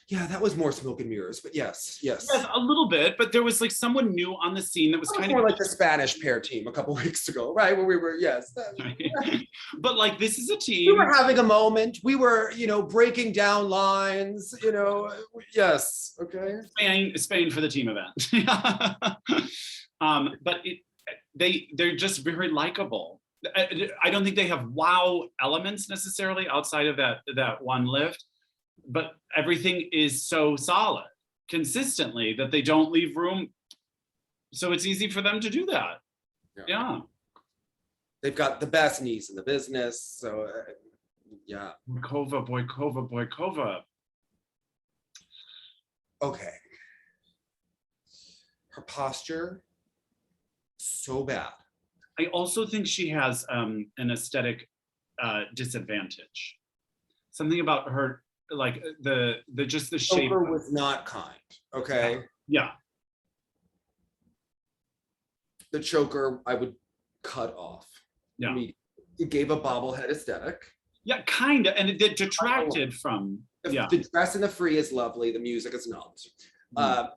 Yeah, that was more smoke and mirrors, but yes.
Yes, a little bit, but there was like someone new on the scene that was kind of
more like the Spanish pair team a couple weeks ago, right? When we were, yes.
But like, this is a team.
We were having a moment. We were, breaking down lines, yes, okay.
Spain for the team event. But they're just very likable. I don't think they have wow elements necessarily outside of that one lift, but everything is so solid consistently that they don't leave room. So it's easy for them to do that. Yeah.
They've got the best knees in the business. So yeah.
Boykova.
Okay. Her posture, so bad.
I also think she has an aesthetic disadvantage. Something about her, like the shape.
Choker was not kind. Okay.
Yeah.
The choker I would cut off.
Yeah.
It gave a bobblehead aesthetic.
Yeah, kind of, and it detracted from. Yeah.
The dress and the free is lovely. The music is not. And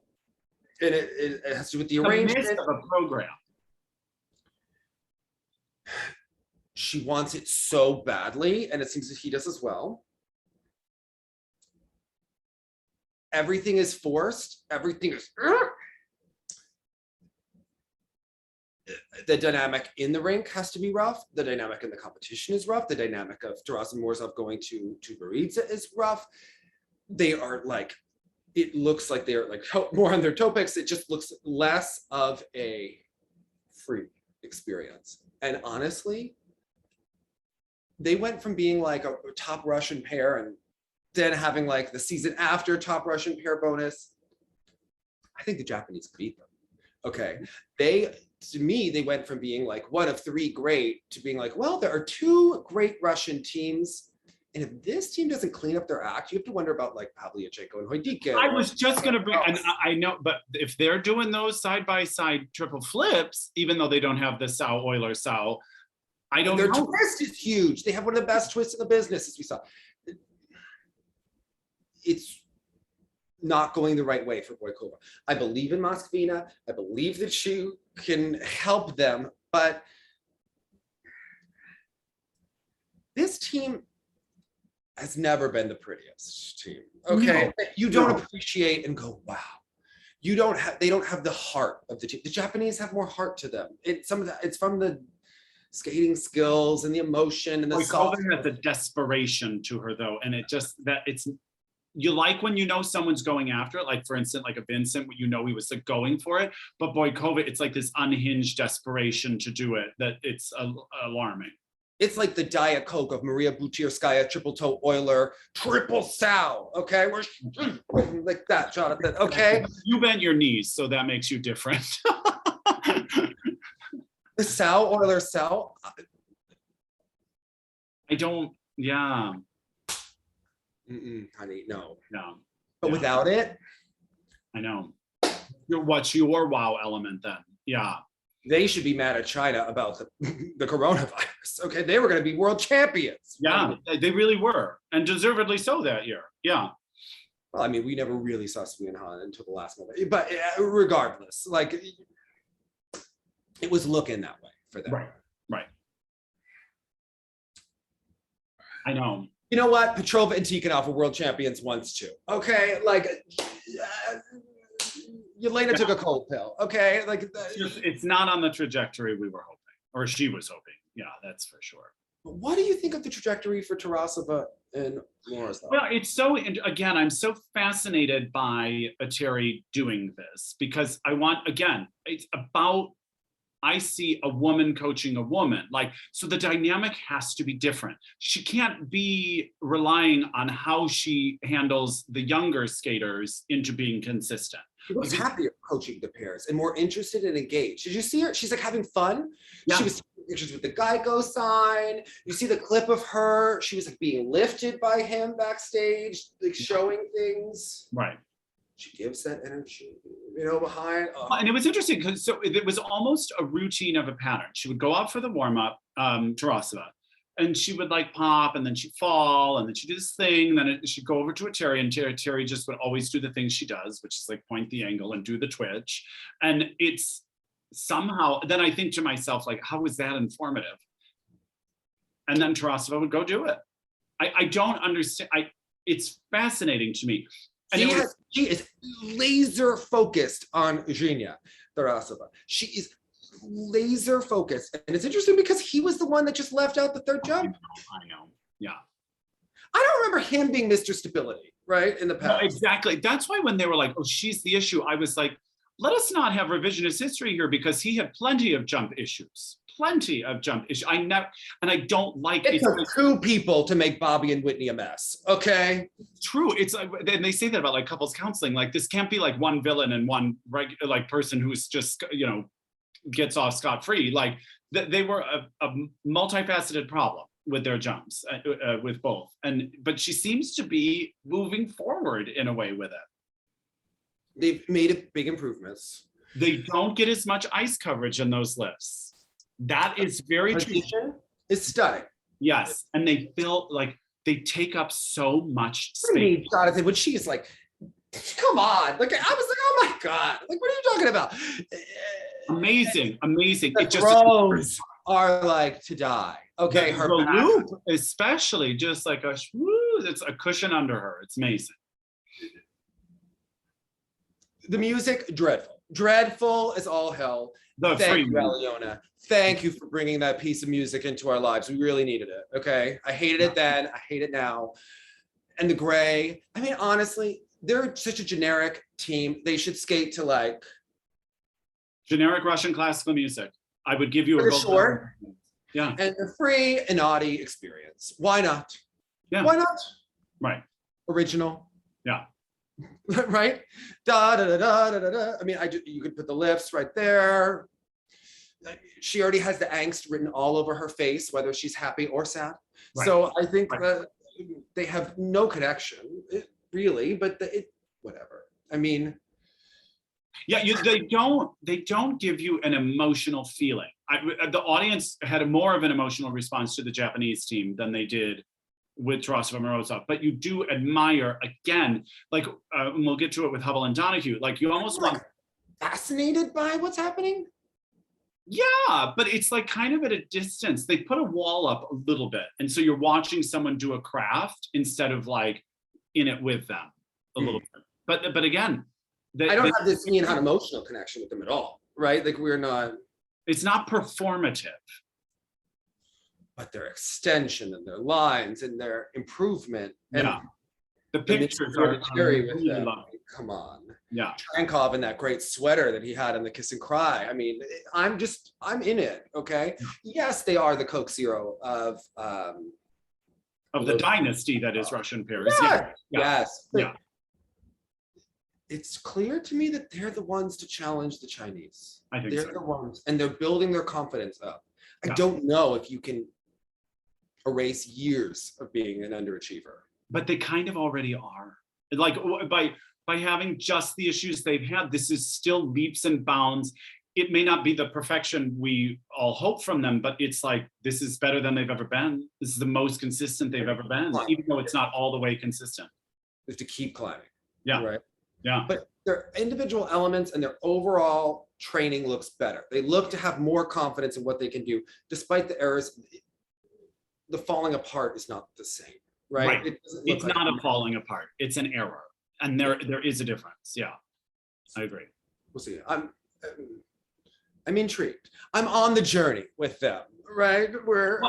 it has to do with the arrangement
of a program.
She wants it so badly, and it seems that he does as well. Everything is forced. Everything is. The dynamic in the rink has to be rough. The dynamic in the competition is rough. The dynamic of Tarasova and Morozov going to Tutberidze is rough. They are like, it looks like they're like more on their toe picks. It just looks less of a free experience. And honestly, they went from being like a top Russian pair and then having like the season after top Russian pair bonus. I think the Japanese beat them. Okay. To me, they went from being like one of three great to being like, well, there are two great Russian teams. And if this team doesn't clean up their act, you have to wonder about like Pavlyuchenko and Hoydike.
I was just going to bring, and I know, but if they're doing those side-by-side triple flips, even though they don't have the Sao Euler Sao, I don't know.
Their twist is huge. They have one of the best twists in the business, as we saw. It's not going the right way for Boykova. I believe in Moskvina. I believe that she can help them, but this team has never been the prettiest team. Okay, no, you don't appreciate and go, wow. They don't have the heart of the team. The Japanese have more heart to them. It's from the skating skills and the emotion and the soft.
Has a desperation to her though, and you like when you know someone's going after it, like for instance, like a Vincent, he was like going for it, but Boykova, it's like this unhinged desperation to do it that it's alarming.
It's like the Diet Coke of Maria Butirskaya, triple toe Euler, triple Sal, okay? We're like that, Jonathan, okay?
You bent your knees, so that makes you different.
The Sal, Euler, Sal.
Yeah.
Honey, no. But
yeah.
Without it.
I know. What's your wow element then? Yeah.
They should be mad at China about the coronavirus. Okay, they were going to be world champions.
Yeah, they really were, and deservedly so that year. Yeah.
Well, I mean, we never really saw Sweden Han until the last moment. But regardless, like it was looking that way for them.
Right. I know.
You know what? Petrova and Tikhonov were world champions once too. Okay, like Yelena took a cold pill. Okay, like
it's not on the trajectory we were hoping, or she was hoping. Yeah, that's for sure.
What do you think of the trajectory for Tarasova and Morozov?
Well, it's so, again, I'm so fascinated by Eteri doing this because I want, again, it's about, I see a woman coaching a woman. Like, so the dynamic has to be different. She can't be relying on how she handles the younger skaters into being consistent.
She looks happier coaching the pairs and more interested and engaged. Did you see her? She's like having fun.
Yeah.
She was taking pictures with the Geico sign. You see the clip of her. She was like being lifted by him backstage, like showing things.
Right.
She gives that energy, you know, behind. Oh.
And it was interesting because so it was almost a routine of a pattern. She would go out for the warm up, Tarasova, and she would like pop, and then she'd fall, and then she'd do this thing, and then she'd go over to Eteri, and Eteri just would always do the things she does, which is like point the angle and do the twitch. And it's somehow, then I think to myself, like, how is that informative? And then Tarasova would go do it. I don't understand. It's fascinating to me. And
she is laser focused on Evgenia Tarasova. She is laser focused, and it's interesting because he was the one that just left out the third jump.
I know. Yeah.
I don't remember him being Mr. Stability, right? In the past.
No, exactly. That's why when they were like, oh, she's the issue, I was like, let us not have revisionist history here because he had plenty of jump issues. Plenty of jump issues. I never, and I don't like
it. Took two people to make Bobby and Whitney a mess. Okay.
True. It's like, and they say that about like couples counseling. Like this can't be like one villain and one like person who's just, you know, gets off scot-free. Like they were a multifaceted problem with their jumps with both. But she seems to be moving forward in a way with it.
They've made big improvements.
They don't get as much ice coverage in those lifts. That is very true.
It's stunning.
Yes, and they feel like they take up so much space.
Jonathan, when she is like, come on. Like, I was like, oh my God. Like, what are you talking about?
Amazing, amazing.
The throws are like to die. Okay,
her loop, especially just like it's a cushion under her. It's amazing.
The music, dreadful. Dreadful as all hell. Thank you, Aliona. Thank you for bringing that piece of music into our lives. We really needed it, okay? I hated it then, I hate it now. And the gray, I mean, honestly, they're such a generic team. They should skate to like...
generic Russian classical music. I would give you a
short.
Yeah.
And a free and naughty experience. Why not?
Yeah.
Why not?
Right.
Original.
Yeah.
Right? Da da da da da da. I mean, you could put the lifts right there. She already has the angst written all over her face, whether she's happy or sad. Right. So I think that they have no connection, really. But whatever. I mean,
yeah, they don't give you an emotional feeling. The audience had more of an emotional response to the Japanese team than they did with Tarasova and Morozov, but you do admire, again, like we'll get to it with Hubbell and Donohue, like you almost want...
Fascinated by what's happening?
Yeah, but it's like kind of at a distance. They put a wall up a little bit, and so you're watching someone do a craft instead of like in it with them a little bit. But again,
I don't have this mean an emotional connection with them at all, right? Like we're not...
It's not performative.
But their extension and their lines and their improvement. And
yeah. The pictures are
really come on.
Yeah.
Trankov in that great sweater that he had in the Kiss and Cry. I mean, I'm in it, okay? Yes, they are the Coke Zero of
the dynasty that is Russian Paris.
Yeah. Yes.
Yeah.
It's clear to me that they're the ones to challenge the Chinese.
I think
they're the ones, and they're building their confidence up. I don't know if you can erase years of being an underachiever.
But they kind of already are. Like by having just the issues they've had, this is still leaps and bounds. It may not be the perfection we all hope from them, but it's like, this is better than they've ever been. This is the most consistent they've ever been, even though it's not all the way consistent.
They have to keep climbing.
Yeah.
Right.
Yeah.
But their individual elements and their overall training looks better. They look to have more confidence in what they can do, despite the errors. The falling apart is not the same, right?
It's not a falling apart. It's an error, and there is a difference. Yeah, I agree.
We'll see. I'm intrigued. I'm on the journey with them, right?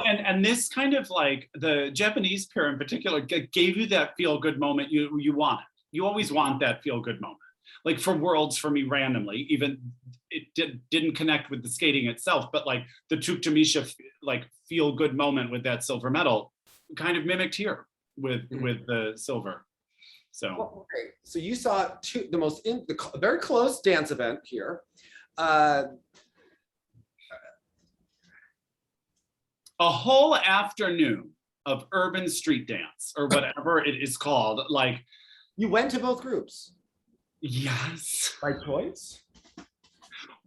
And this kind of like the Japanese pair in particular gave you that feel good moment you want. You always want that feel good moment. Like for Worlds, for me randomly, even it didn't connect with the skating itself, but like the Tutberidze like feel good moment with that silver medal kind of mimicked here with the silver. So
okay, so you saw the very close dance event here. A
whole afternoon of urban street dance or whatever it is called. Like
you went to both groups.
Yes.
By choice?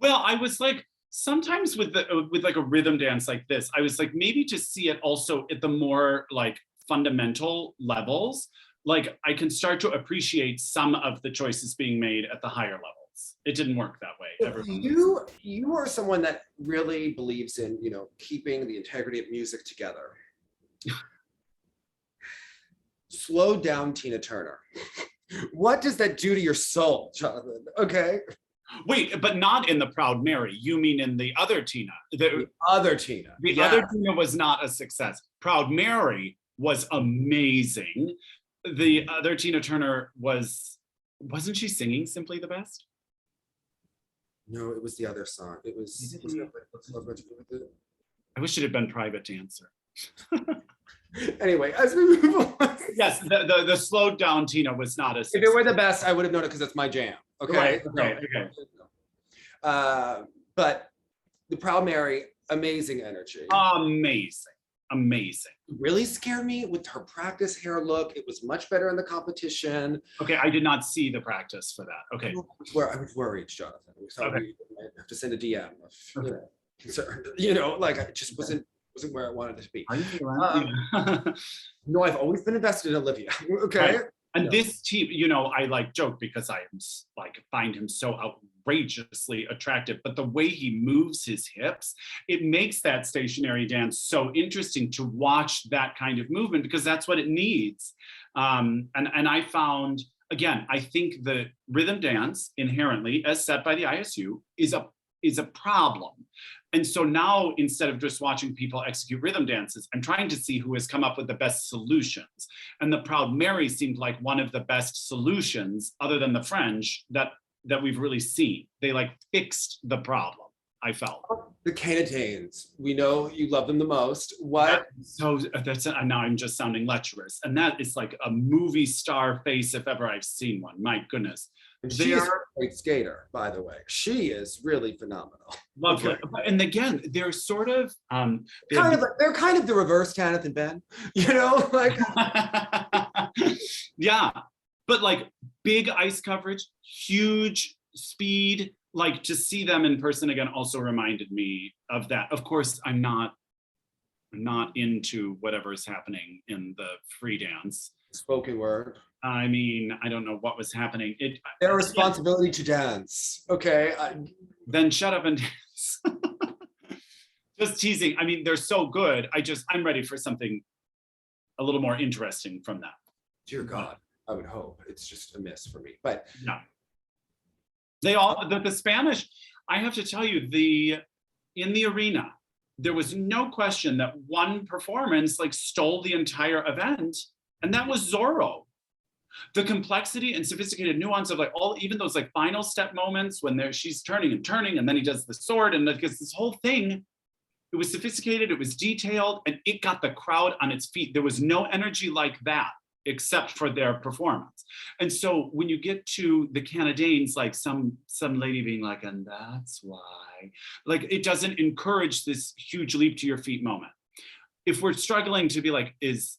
Well, I was like, sometimes with like a rhythm dance like this, I was like, maybe to see it also at the more like fundamental levels, like I can start to appreciate some of the choices being made at the higher levels. It didn't work that way.
You are someone that really believes in, keeping the integrity of music together. Slow down, Tina Turner. What does that do to your soul, Jonathan? Okay.
Wait, but not in the Proud Mary. You mean in the other Tina?
The other Tina.
The other Tina was not a success. Proud Mary was amazing. The other Tina Turner wasn't she singing Simply the Best?
No, it was the other song. It was.
I wish it had been Private Dancer.
Anyway, as we move on.
Yes, the slowed down Tina was not a success.
If it were the best, I would have known it because it's my jam. Okay.
Right. Okay.
But the Proud Mary, amazing energy.
Amazing.
Really scared me with her practice hair look. It was much better in the competition.
Okay, I did not see the practice for that. Okay.
I was worried, Jonathan. We thought we might have to send a DM of concerned. Like I just wasn't where I wanted it to be. No, I've always been invested in Olivia. Okay.
Right. And this team, I like joke because I am like find him so outrageously attractive, but the way he moves his hips, it makes that stationary dance so interesting to watch that kind of movement because that's what it needs. And I found, again, I think the rhythm dance inherently, as set by the ISU, is a problem. And so now, instead of just watching people execute rhythm dances, I'm trying to see who has come up with the best solutions. And the Proud Mary seemed like one of the best solutions, other than the French, that we've really seen. They like fixed the problem, I felt.
The Canadians, we know you love them the most. What?
Now I'm just sounding lecherous. And that is like a movie star face if ever I've seen one, my goodness.
And she is a great skater, by the way. She is really phenomenal.
Lovely. Okay. And again, they're sort of
they're kind of the reverse Kenneth and Ben, like
yeah. But like big ice coverage, huge speed, like to see them in person again also reminded me of that. Of course, I'm not into whatever is happening in the free dance.
Spoken word.
I mean, I don't know what was happening.
Their responsibility to dance. Okay.
Then shut up and dance. Just teasing. I mean, they're so good. I'm ready for something a little more interesting from that.
Dear God, I would hope. It's just a miss for me. But
no. They all the Spanish, I have to tell you, in the arena, there was no question that one performance like stole the entire event, and that was Zorro. The complexity and sophisticated nuance of like even those like final step moments when she's turning and then he does the sword and because this whole thing, it was sophisticated, it was detailed, and it got the crowd on its feet. There was no energy like that except for their performance. And so when you get to the Canadians, like some lady being like, and that's why, like it doesn't encourage this huge leap to your feet moment. If we're struggling to be like, is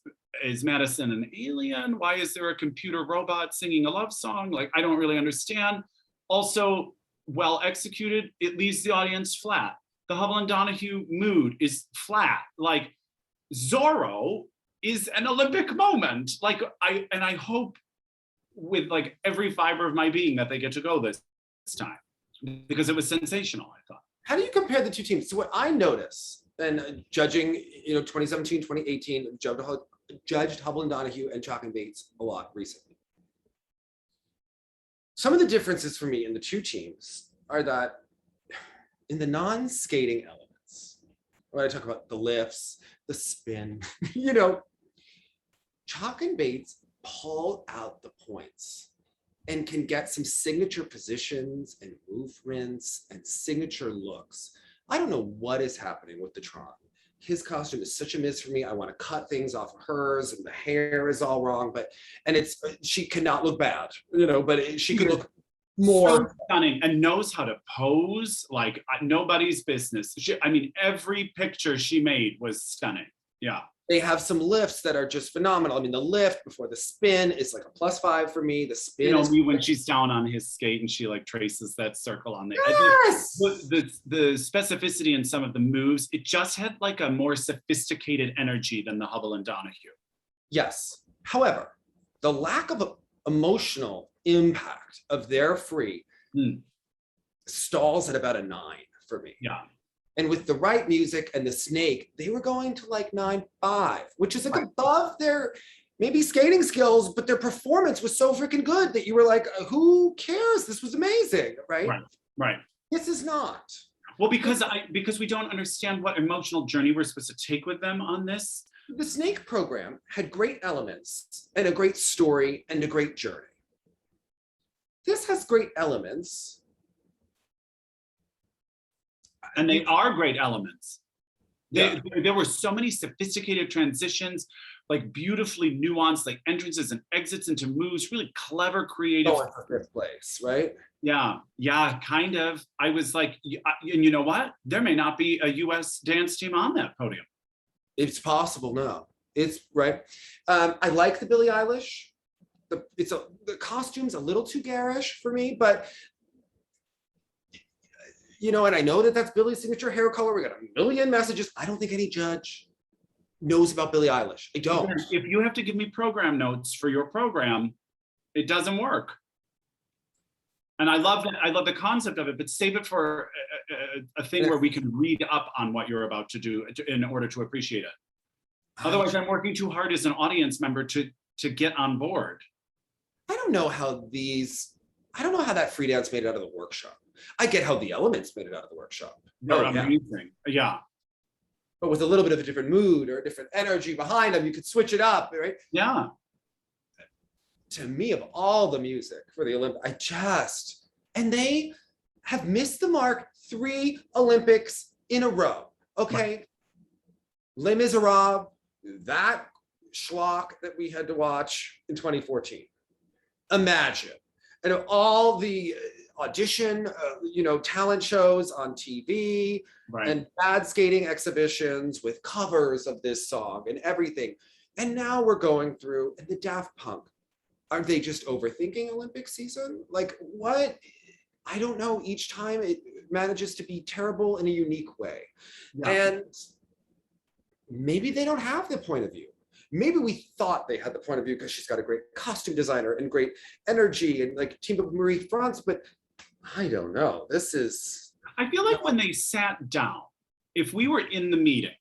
Madison an alien? Why is there a computer robot singing a love song? Like, I don't really understand. Also, well executed, it leaves the audience flat. The Hubbell and Donohue mood is flat. Like, Zorro is an Olympic moment. Like, I hope with like every fiber of my being that they get to go this time, because it was sensational, I thought.
How do you compare the two teams? So what I notice, and judging, 2017, 2018, judged Hubbell and Donohue and Chock and Bates a lot recently. Some of the differences for me in the two teams are that in the non-skating elements, when I talk about the lifts, the spin, Chock and Bates pull out the points and can get some signature positions and movements and signature looks. I don't know what is happening with the Tron. His costume is such a miss for me. I want to cut things off of hers, and the hair is all wrong, she cannot look bad, but she could look more
so stunning and knows how to pose like nobody's business. Every picture she made was stunning. Yeah.
They have some lifts that are just phenomenal. The lift before the spin is like a +5 for me. The spin is
when she's down on his skate and she like traces that circle on the
yes!
The specificity in some of the moves, it just had like a more sophisticated energy than the Hubbell and Donohue.
Yes. However, the lack of emotional impact of their free stalls at about a 9 for me.
Yeah.
And with the right music and the snake, they were going to like 9.5, which is like above their maybe skating skills, but their performance was so freaking good that you were like, who cares? This was amazing, right?
Right.
This is not.
Well, because we don't understand what emotional journey we're supposed to take with them on this.
The snake program had great elements and a great story and a great journey. This has great elements.
And they are great elements. There were so many sophisticated transitions, like beautifully nuanced, like entrances and exits into moves, really clever, creative.
Going for 5th place, right?
Yeah, kind of. I was like, and you know what? There may not be a US dance team on that podium.
It's possible, no. It's right. I like the Billie Eilish. The costume's a little too garish for me, but and I know that that's Billie's signature hair color. We got a million messages. I don't think any judge knows about Billie Eilish. I don't.
If you have to give me program notes for your program, it doesn't work. And I love that. I love the concept of it, but save it for a thing where we can read up on what you're about to do in order to appreciate it. Otherwise, I'm working too hard as an audience member to get on board.
I don't know how that free dance made it out of the workshop. I get how the elements made it out of the workshop.
They're amazing. Yeah.
But with a little bit of a different mood or a different energy behind them, you could switch it up, right?
Yeah.
To me, of all the music for the Olympics, and they have missed the mark 3 Olympics in a row. Okay. Right. Les Miserables, that schlock that we had to watch in 2014. Imagine. And all the audition, talent shows on TV, right, and bad skating exhibitions with covers of this song and everything. And now we're going through, and the Daft Punk, are they just overthinking Olympic season? Like what? I don't know. Each time it manages to be terrible in a unique way. Yeah. And maybe they don't have the point of view. Maybe we thought they had the point of view because she's got a great costume designer and great energy and like team up Marie France, but I don't know.
I feel like when they sat down, if we were in the meeting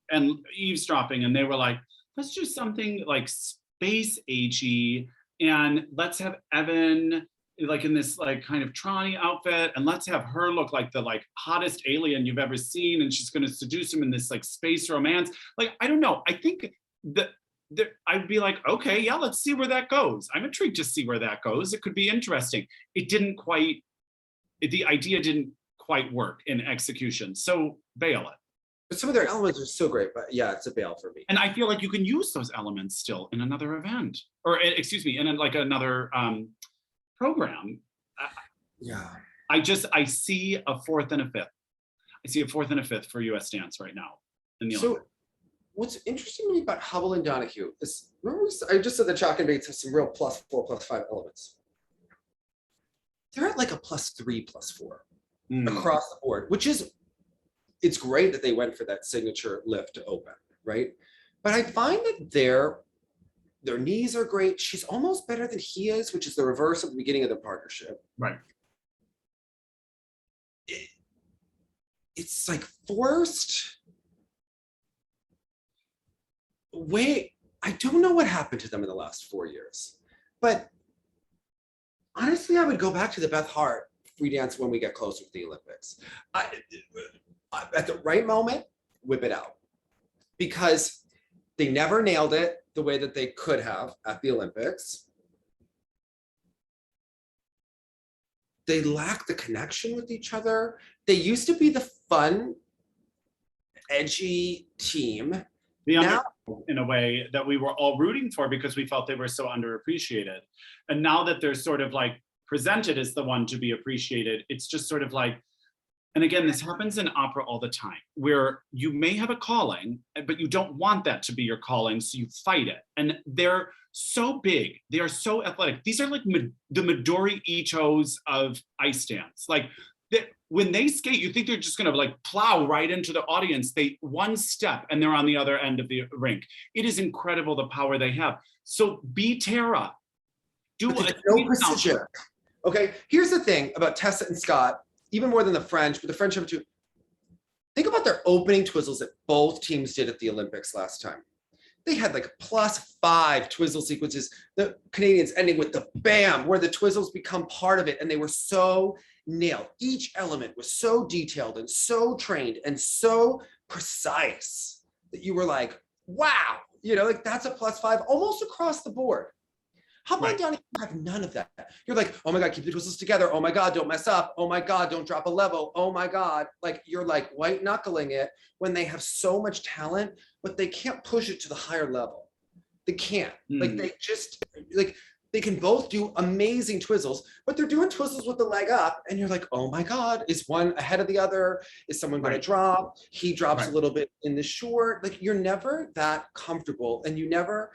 and eavesdropping and they were like, let's do something like space agey and let's have Evan like in this like kind of Tronny outfit and let's have her look like the like hottest alien you've ever seen and she's going to seduce him in this like space romance. Like, I don't know. I think that I'd be like, okay, yeah, let's see where that goes. I'm intrigued to see where that goes. It could be interesting. The idea didn't quite work in execution. So bail it.
But some of their elements are so great, but yeah, it's a bail for me.
And I feel like you can use those elements still in another event or excuse me, in another program.
Yeah.
I see a 4th and a 5th. I see a 4th and a 5th for US dance right now in the Olympics.
What's interesting to me about Hubbell and Donohue is, I just said that Chock and Bates have some real +4, +5 elements. They're at like a +3, +4 across the board, which is, it's great that they went for that signature lift to open, right? But I find that their Their knees are great. She's almost better than he is, which is the reverse of the beginning of the partnership.
Right.
It's like forced. Wait, I don't know what happened to them in the last 4 years, but honestly, I would go back to the Beth Hart free dance when we get closer to the Olympics. At the right moment, whip it out, because they never nailed it the way that they could have at the Olympics. They lack the connection with each other. They used to be the fun, edgy team.
Now, in a way that we were all rooting for because we felt they were so underappreciated. And now that they're sort of like presented as the one to be appreciated, it's just sort of like, and again, this happens in opera all the time, where you may have a calling, but you don't want that to be your calling, so you fight it. And they're so big, they are so athletic. These are like the Midori Ichos of ice dance. Like, when they skate, you think they're just gonna like plow right into the audience. They one step and they're on the other end of the rink. It is incredible the power they have. So be Tara. Do
no precision. Okay, here's the thing about Tessa and Scott, even more than the French, but the French have too. Think about their opening twizzles that both teams did at the Olympics last time. They had like +5 twizzle sequences. The Canadians ending with the bam, where the twizzles become part of it, and they were so nailed. Each element was so detailed and so trained and so precise that you were like, wow, you know, like that's a +5 almost across the board. How about down here, you have none of that? You're like, oh my God, keep the twizzles together. Oh my God, don't mess up. Oh my God, don't drop a level. Oh my God. Like you're like white knuckling it when they have so much talent, but they can't push it to the higher level. They can't. Like they just, like, they can both do amazing twizzles, but they're doing twizzles with the leg up. And you're like, oh my God, is one ahead of the other? Is someone going to drop? He drops a little bit in the short. Like you're never that comfortable, and you never,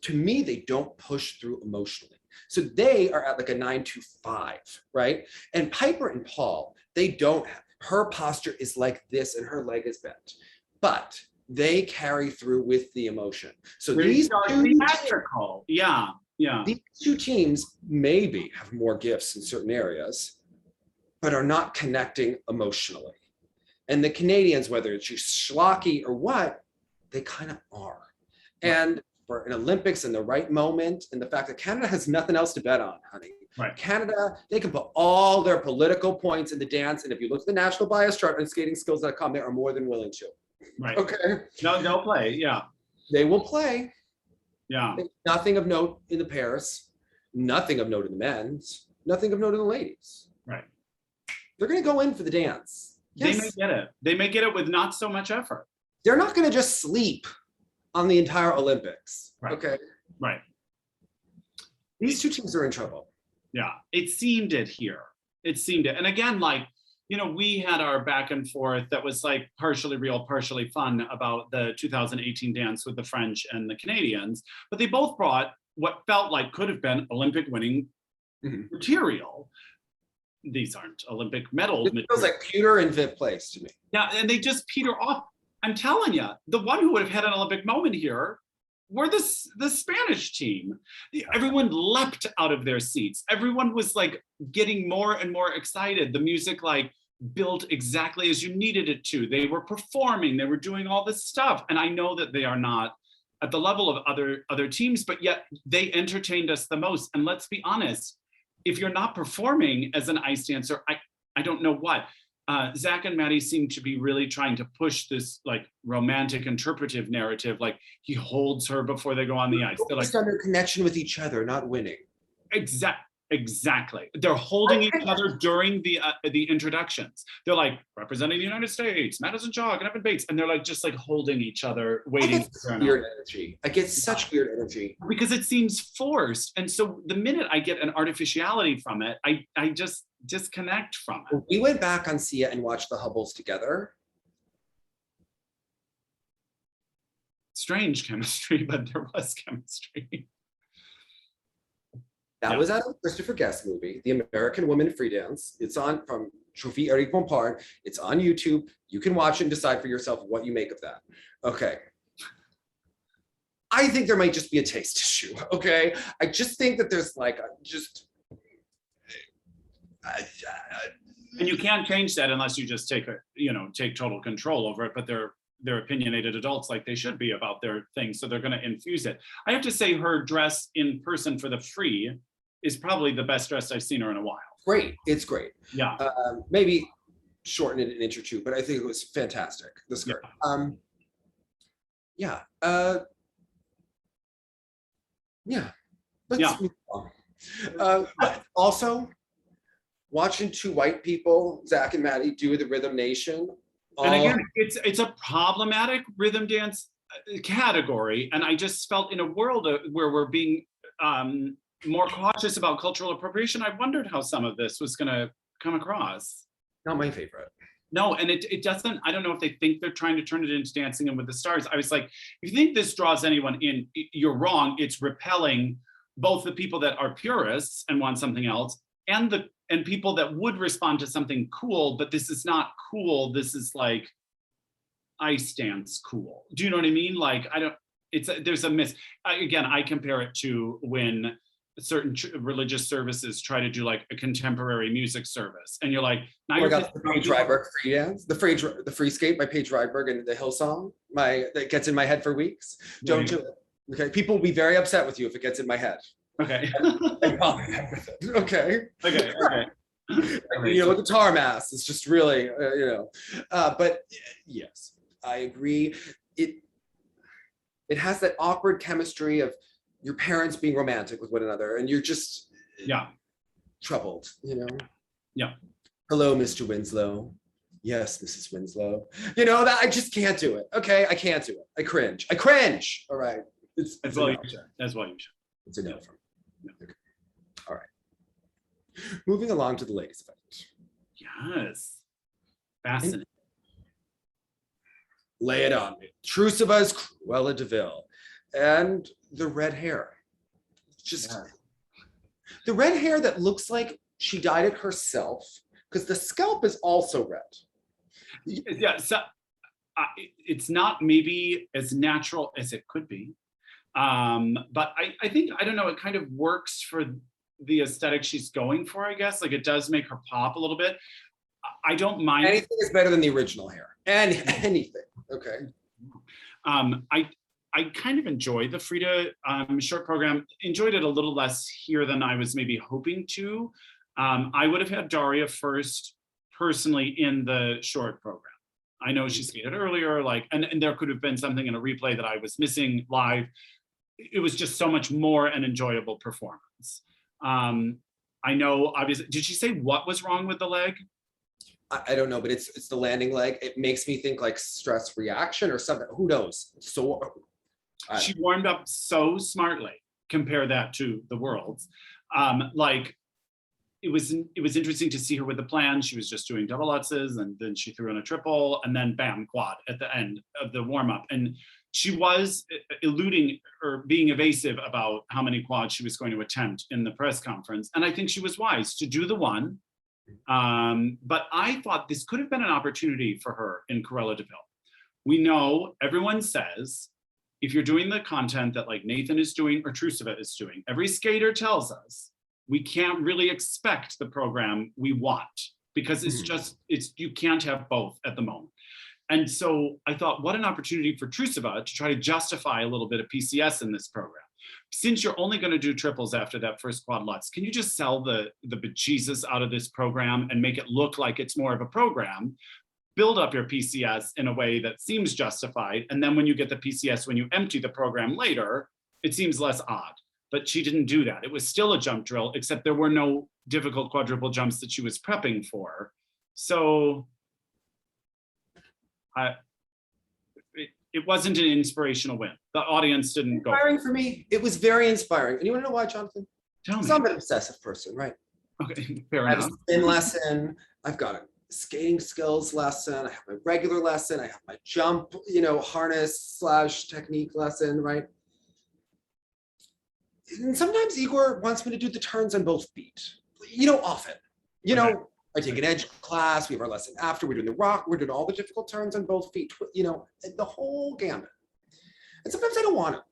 to me, they don't push through emotionally. So they are at like a 9.25, right? And Piper and Paul, they don't have, her posture is like this and her leg is bent, but they carry through with the emotion. So these two
theatrical. These
two teams maybe have more gifts in certain areas, but are not connecting emotionally. And the Canadians, whether it's schlocky or what, they kind of are. And for an Olympics in the right moment, and the fact that Canada has nothing else to bet on, honey. Canada, they can put all their political points in the dance. And if you look at the national bias chart on skatingskills.com, they are more than willing to. Okay.
No, they'll play. Yeah.
They will play.
Yeah.
Nothing of note in the pairs, nothing of note in the men's, nothing of note in the ladies.
Right.
They're going to go in for the dance.
Yes. They may get it. They may get it with not so much effort.
They're not going to just sleep on the entire Olympics.
Right.
Okay.
Right.
These two teams are in trouble.
Yeah. It seemed it here. It seemed it. And again, like, you know, we had our back and forth that was like partially real, partially fun about the 2018 dance with the French and the Canadians, but they both brought what felt like could have been Olympic winning material. These aren't Olympic medal
material. It feels like Peter and Viv Place to me.
Yeah, and they just peter off. I'm telling you, the one who would have had an Olympic moment here were the Spanish team. Everyone leapt out of their seats. Everyone was like getting more and more excited. The music like built exactly as you needed it to. They were performing, they were doing all this stuff. And I know that they are not at the level of other teams, but yet they entertained us the most. And let's be honest, if you're not performing as an ice dancer, I don't know what. Zach and Maddie seem to be really trying to push this like romantic interpretive narrative. Like he holds her before they go on the ice. They're like
under connection with each other, not winning.
Exactly. They're holding each other during the introductions. They're like representing the United States, Madison, Chock, and Evan Bates, and they're like just like holding each other, waiting.
Weird energy. I get such weird energy
because it seems forced. And so the minute I get an artificiality from it, I just disconnect from it.
We went back on Sia and watched the Hubbells together.
Strange chemistry, but there was chemistry.
That was out of the Christopher Guest movie, The American Woman in Free Dance. It's on from Trophy Eric Bompard. It's on YouTube. You can watch it and decide for yourself what you make of that. Okay. I think there might just be a taste issue, okay? I just think that there's like
and you can't change that unless you just take total control over it, but they're opinionated adults like they should be about their things, so they're going to infuse it. I have to say her dress in person for the free is probably the best dress I've seen her in a while.
Great, it's great.
Yeah.
Maybe shorten it an inch or two, but I think it was fantastic, the skirt. Yeah. Let's move on. But also, watching two white people, Zach and Maddie, do the Rhythm Nation.
And again, it's a problematic rhythm dance category, and I just felt in a world where we're being more cautious about cultural appropriation, I wondered how some of this was going to come across.
Not my favorite.
No, and it doesn't, I don't know if they think they're trying to turn it into Dancing in with the Stars. I was like, if you think this draws anyone in, you're wrong. It's repelling both the people that are purists and want something else, and people that would respond to something cool, but this is not cool. This is like ice dance cool. Do you know what I mean? Like, there's a miss. Again, I compare it to when certain religious services try to do like a contemporary music service, and you're like, now you're
the Paige Rydberg free dance, the free skate by Paige Rydberg and the Hillsong, that gets in my head for weeks. Don't do it. Okay, people will be very upset with you if it gets in my head.
Okay.
Okay.
Okay.
The tar mass is just really, but yes, I agree. It has that awkward chemistry of your parents being romantic with one another, and you're just troubled,
Yeah.
Hello, Mr. Winslow. Yes, Mrs. Winslow. That I just can't do it. Okay, I can't do it. I cringe. All right.
That's why you should.
It's a no from me. Okay. All right. Moving along to the ladies' event.
Yes. Fascinating.
Lay it on me. Trusova's Cruella de Vil. And the red hair. The red hair that looks like she dyed it herself, because the scalp is also red.
Yeah, so it's not maybe as natural as it could be. But I think, I don't know, it kind of works for the aesthetic she's going for, I guess. Like, it does make her pop a little bit. I don't mind.
Anything is better than the original hair. Anything. Okay.
I kind of enjoyed the Frida short program, enjoyed it a little less here than I was maybe hoping to. I would have had Daria first personally in the short program. I know she skated earlier, and there could have been something in a replay that I was missing live. It was just so much more an enjoyable performance. I know, obviously, did she say what was wrong with the leg?
I don't know, but it's the landing leg. It makes me think like stress reaction or something. Who knows?
She warmed up so smartly. Compare that to the Worlds. It was interesting to see her with the plan. She was just doing double lutzes, and then she threw in a triple, and then bam, quad at the end of the warm up. And she was eluding or being evasive about how many quads she was going to attempt in the press conference. And I think she was wise to do the one. But I thought this could have been an opportunity for her in Cruella de Vil. We know, everyone says, if you're doing the content that like Nathan is doing or Trusova is doing, every skater tells us we can't really expect the program we want, because you can't have both at the moment. And so I thought, what an opportunity for Trusova to try to justify a little bit of PCS in this program. Since you're only going to do triples after that first quad lutz, can you just sell the bejesus out of this program and make it look like it's more of a program? Build up your PCS in a way that seems justified. And then when you get the PCS, when you empty the program later, it seems less odd. But she didn't do that. It was still a jump drill, except there were no difficult quadruple jumps that she was prepping for. So it wasn't an inspirational win. The audience didn't go.
Inspiring for me. It was very inspiring. And you want to know why, Jonathan?
Tell me.
I'm an obsessive person, right?
Okay, fair
I
enough.
have a spin lesson. I've got a skating skills lesson. I have my regular lesson. I have my jump, harness / technique lesson, right? And sometimes Igor wants me to do the turns on both feet. Often. Okay. I take an edge class, we have our lesson after, we're doing the rock, we're doing all the difficult turns on both feet, the whole gamut. And sometimes I don't want to.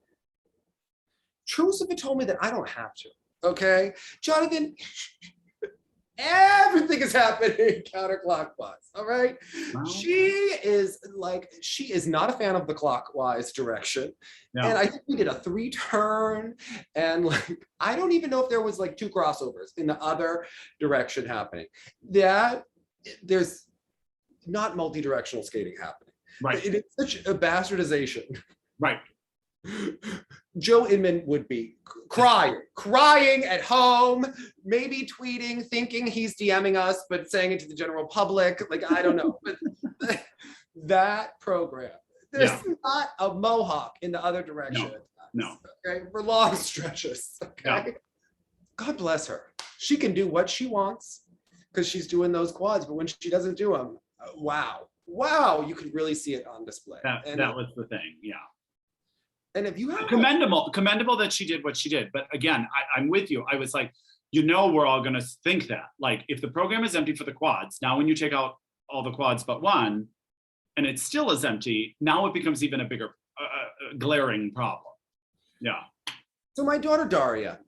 Trusova told me that I don't have to. Okay, Jonathan. Everything is happening counterclockwise. All right.
Wow.
She is not a fan of the clockwise direction.
No.
And I think we did a 3-turn. And like, I don't even know if there was like 2 crossovers in the other direction happening. That there's not multi-directional skating happening.
Right.
It is such a bastardization.
Right.
Joe Inman would be crying at home, maybe tweeting, thinking he's DMing us, but saying it to the general public. Like, I don't know. But that program, there's not a mohawk in the other direction.
No.
Okay, for long stretches. Okay.
Yeah.
God bless her. She can do what she wants because she's doing those quads, but when she doesn't do them, wow, you could really see it on display.
That was the thing. Yeah.
And if you have
commendable that she did what she did. But again, I'm with you. I was like, we're all going to think that. Like, if the program is empty for the quads, now when you take out all the quads but one, and it still is empty, now it becomes even a bigger, glaring problem. Yeah.
So my daughter Daria,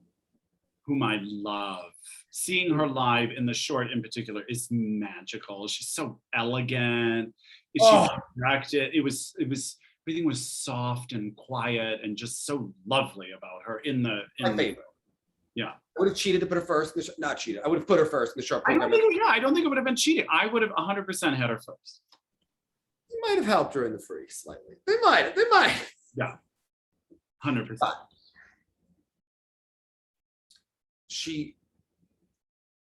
whom I love, seeing her live in the short in particular is magical. She's so elegant. She's directed. It was. Everything was soft and quiet and just so lovely about her
my favorite.
Yeah.
I would have cheated to put her first. Not cheated. I would have put her first in the short
I
program.
don't think it would have been cheating. I would have 100% had her first.
You might have helped her in the free slightly. They might.
Yeah. 100%.
She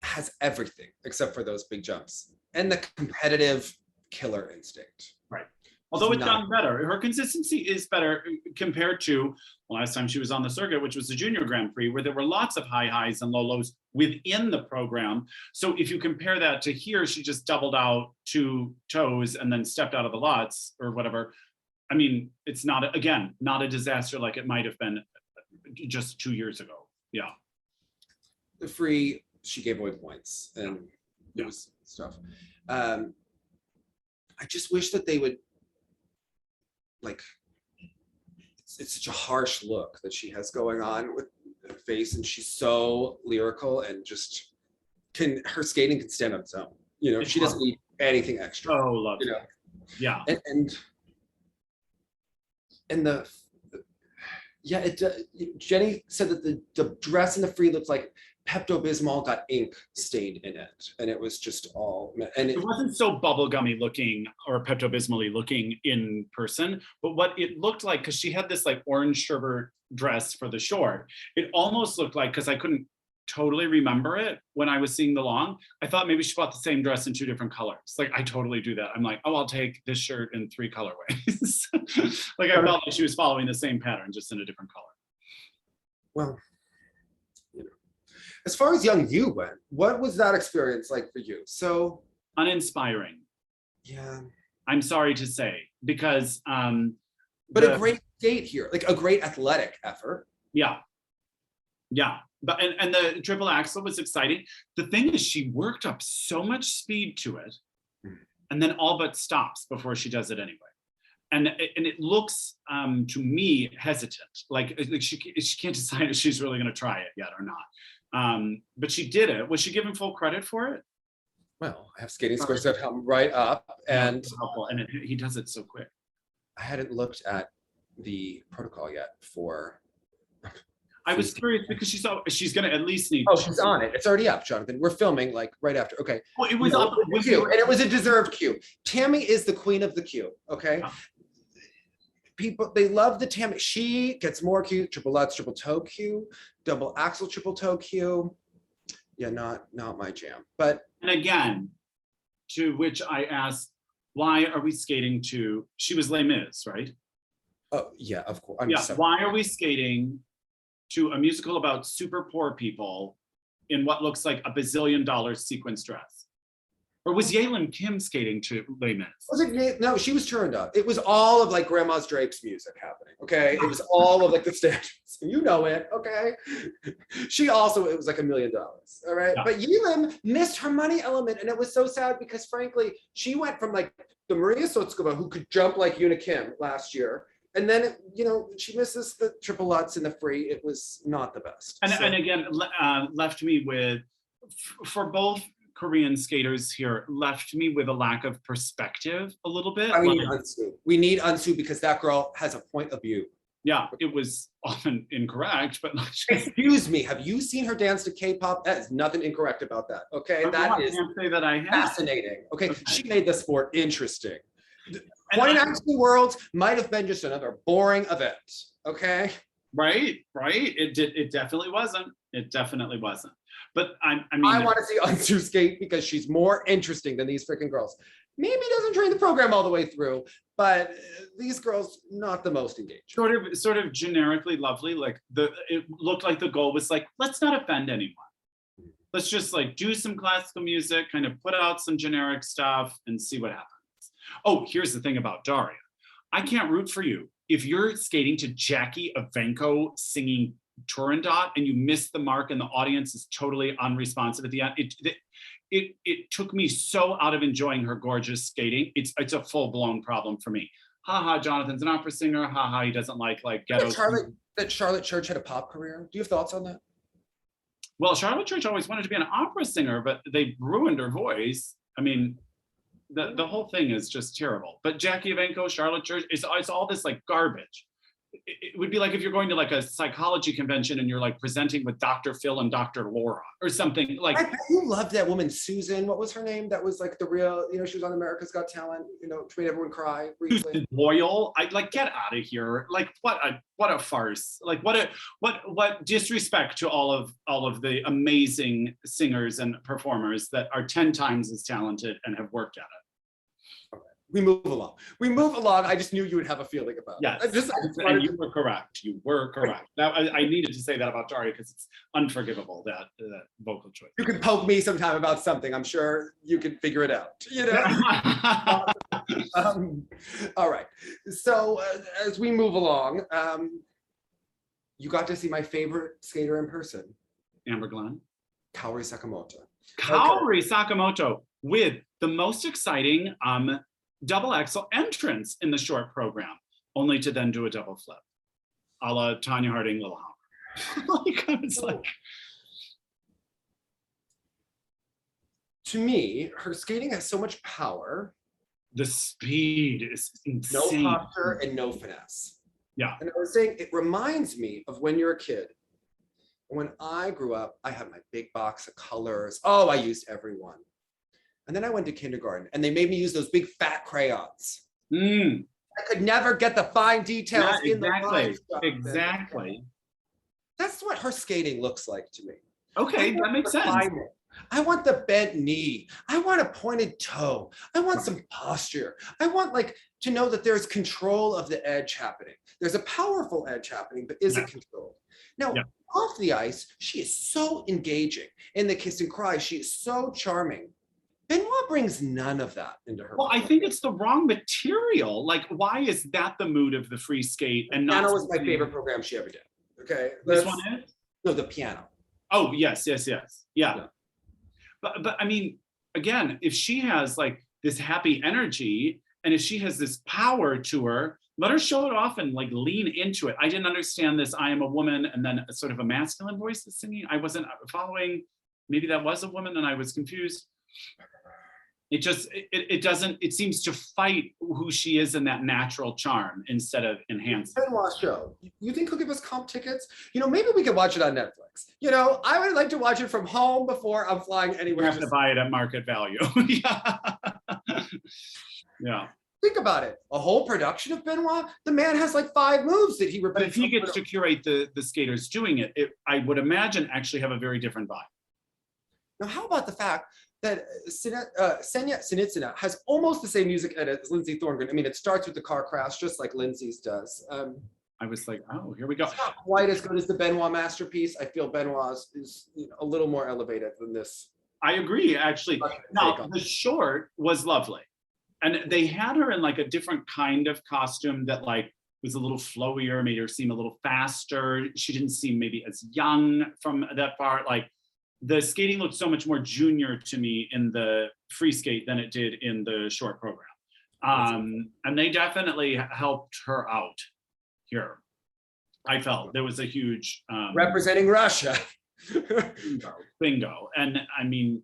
has everything except for those big jumps and the competitive killer instinct.
Right. Although it's gotten better. Her consistency is better compared to last time she was on the circuit, which was the Junior Grand Prix, where there were lots of high highs and low lows within the program. So if you compare that to here, she just doubled out 2 toes and then stepped out of the lots or whatever. I mean, it's not a disaster like it might have been just 2 years ago. Yeah.
The free, she gave away points and it was stuff. I just wish that they would, like, it's such a harsh look that she has going on with her face, and she's so lyrical and just her skating can stand on its own. She doesn't need anything extra.
Oh, love it. Yeah.
Jenny said that the dress in the free looked like Pepto-Bismol got ink stained in it, and it was just all. And
it wasn't so bubblegummy looking or Pepto-Bismol-y looking in person, but what it looked like, because she had this like orange sherbet dress for the short, it almost looked like, because I couldn't totally remember it when I was seeing the long, I thought maybe she bought the same dress in 2 different colors. Like, I totally do that. I'm like, oh, I'll take this shirt in 3 colorways. Like, I felt like she was following the same pattern, just in a different color.
Well, as far as young you went, what was that experience like for you? So
uninspiring.
Yeah.
I'm sorry to say, because
but a great skate here, like a great athletic effort.
Yeah. But and the triple axel was exciting. The thing is, she worked up so much speed to it, and then all but stops before she does it anyway. And it looks to me hesitant, like she can't decide if she's really going to try it yet or not. But she did it. Was she given full credit for it?
Well, I have skating scores that come right up, and
he does it so quick.
I hadn't looked at the protocol yet for.
I was curious because she's going to at least need.
Oh, she's on it. It's already up, Jonathan. We're filming like right after. Okay.
Well, it was up
with you, and it was a deserved cue. Tammy is the queen of the cue. Okay. Oh. People, they love the Tammy. She gets more cue. Triple Lutz, triple toe cue, double axel, triple toe cue. Yeah, not my jam. But
and again, to which I asked, why are we skating to? She was Les Mis, right?
Oh yeah, of course.
Why are we skating to a musical about super poor people in what looks like a $1 bazillion sequence dress? Or was Yaelin Kim skating to Les Mis?
Was it? No, she was turned up. It was all of like Grandma's Drapes music happening. Okay, it was all of like the standards. You know it. Okay. She also, it was like $1 million. All right. Yeah. But Yaelin missed her money element, and it was so sad because frankly, she went from like the Maria Sotskova, who could jump like Una Kim last year, And then, she misses the triple Lutz in the free. It was not the best.
And again, left me with, for both Korean skaters here, left me with a lack of perspective a little bit.
We need Unsu. We need Unsu because that girl has a point of view.
Yeah, it was often incorrect, but
excuse me, have you seen her dance to K-pop? That is nothing incorrect about that. Okay, that is
say that I have.
Fascinating. Okay, she made the sport interesting. 2019 Worlds might have been just another boring event. Okay.
Right. It definitely wasn't. It definitely wasn't. But I
want to see Unsu skate because she's more interesting than these freaking girls. Maybe doesn't train the program all the way through, but these girls not the most engaged.
Sort of generically lovely. Like it looked like the goal was like, let's not offend anyone. Let's just like do some classical music, kind of put out some generic stuff and see what happens. Oh, here's the thing about Daria. I can't root for you. If you're skating to Jackie Evenko singing Turandot and you miss the mark and the audience is totally unresponsive at the end, it took me so out of enjoying her gorgeous skating. It's a full-blown problem for me. Haha, Jonathan's an opera singer. Haha, he doesn't like ghetto.
That Charlotte Church had a pop career. Do you have thoughts on that?
Well, Charlotte Church always wanted to be an opera singer, but they ruined her voice. I mean, the whole thing is just terrible. But Jackie Evenko, Charlotte Church, it's all this like garbage. It would be like if you're going to like a psychology convention and you're like presenting with Dr. Phil and Dr. Laura or something like.
I bet you loved that woman, Susan. What was her name? That was like the real, she was on America's Got Talent, made everyone cry briefly.
Loyal. I like, get out of here. Like what a farce. Like what disrespect to all of the amazing singers and performers that are 10 times as talented and have worked at it.
We move along. I just knew you would have a feeling about it.
Yes, and you were correct. Now, I needed to say that about Daria because it's unforgivable, that vocal choice.
You could poke me sometime about something. I'm sure you can figure it out. All right. So as we move along, you got to see my favorite skater in person.
Amber Glenn.
Kaori Sakamoto.
Sakamoto with the most exciting double axel entrance in the short program, only to then do a double flip, a la Tanya Harding Lillehammer.
To me, her skating has so much power.
The speed is insane.
No posture and no finesse.
Yeah.
And I was saying, it reminds me of when you're a kid. When I grew up, I had my big box of colors. Oh, I used every one. And then I went to kindergarten and they made me use those big fat crayons. I could never get the fine details in the line.
Exactly.
That's what her skating looks like to me.
Okay, that makes sense.
I want the bent knee. I want a pointed toe. I want some posture. I want to know that there's control of the edge happening. There's a powerful edge happening, but is it controlled? Now, off the ice, she is so engaging. In the kiss and cry, she is so charming. Benoit brings none of that into her.
Well, I think it's the wrong material. Like, why is that the mood of the free skate and not?
Piano was my favorite program she ever did. Okay.
This one is?
No, the piano.
Oh, yes. Yeah. But I mean, again, if she has like this happy energy and if she has this power to her, let her show it off and like lean into it. I didn't understand this. I am a woman and then sort of a masculine voice is singing. I wasn't following. Maybe that was a woman and I was confused. It seems to fight who she is in that natural charm instead of enhancing.
Benoit show. You think he'll give us comp tickets? Maybe we could watch it on Netflix. I would like to watch it from home before I'm flying anywhere.
You have to buy it at market value. Yeah.
Think about it. A whole production of Benoit. The man has like 5 moves that he repeats.
But if he gets to curate the skaters doing it, I would imagine actually have a very different vibe.
Now, how about the fact that Senya Sinitsina has almost the same music edit as Lindsay Thorngren. I mean, it starts with the car crash, just like Lindsay's does.
I was like, oh, here we go.
It's not quite as good as the Benoit masterpiece. I feel Benoit's is a little more elevated than this.
I agree, actually. Now, the short was lovely. And they had her in like a different kind of costume that like was a little flowier, made her seem a little faster. She didn't seem maybe as young from that part. Like, the skating looked so much more junior to me in the free skate than it did in the short program. And they definitely helped her out here. I felt there was a huge
representing Russia.
bingo. And I mean,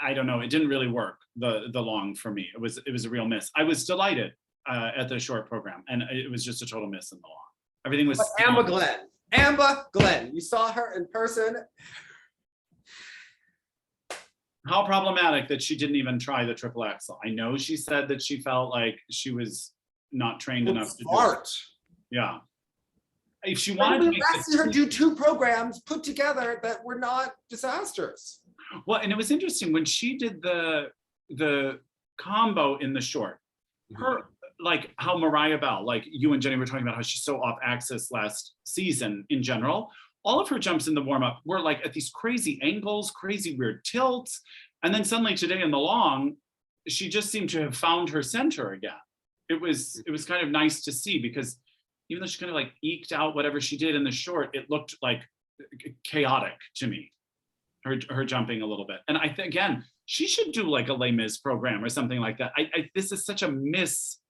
I don't know. It didn't really work the long for me. It was a real miss. I was delighted at the short program, and it was just a total miss in the long. Everything was.
Amber Glenn, you saw her in person.
How problematic that she didn't even try the triple axel. I know she said that she felt like she was not trained enough to do it. Yeah. If she wanted
to her do 2 programs put together that were not disasters.
Well, and it was interesting when she did the combo in the short, her, like how Mariah Bell, like you and Jenny were talking about how she's so off axis last season in general, all of her jumps in the warm-up were like at these crazy angles, crazy weird tilts. And then suddenly today in the long, she just seemed to have found her center again. It was kind of nice to see, because even though she kind of like eked out whatever she did in the short, it looked like chaotic to me, her jumping a little bit. And I think, again, she should do like a Les Mis program or something like that. This is such a miss.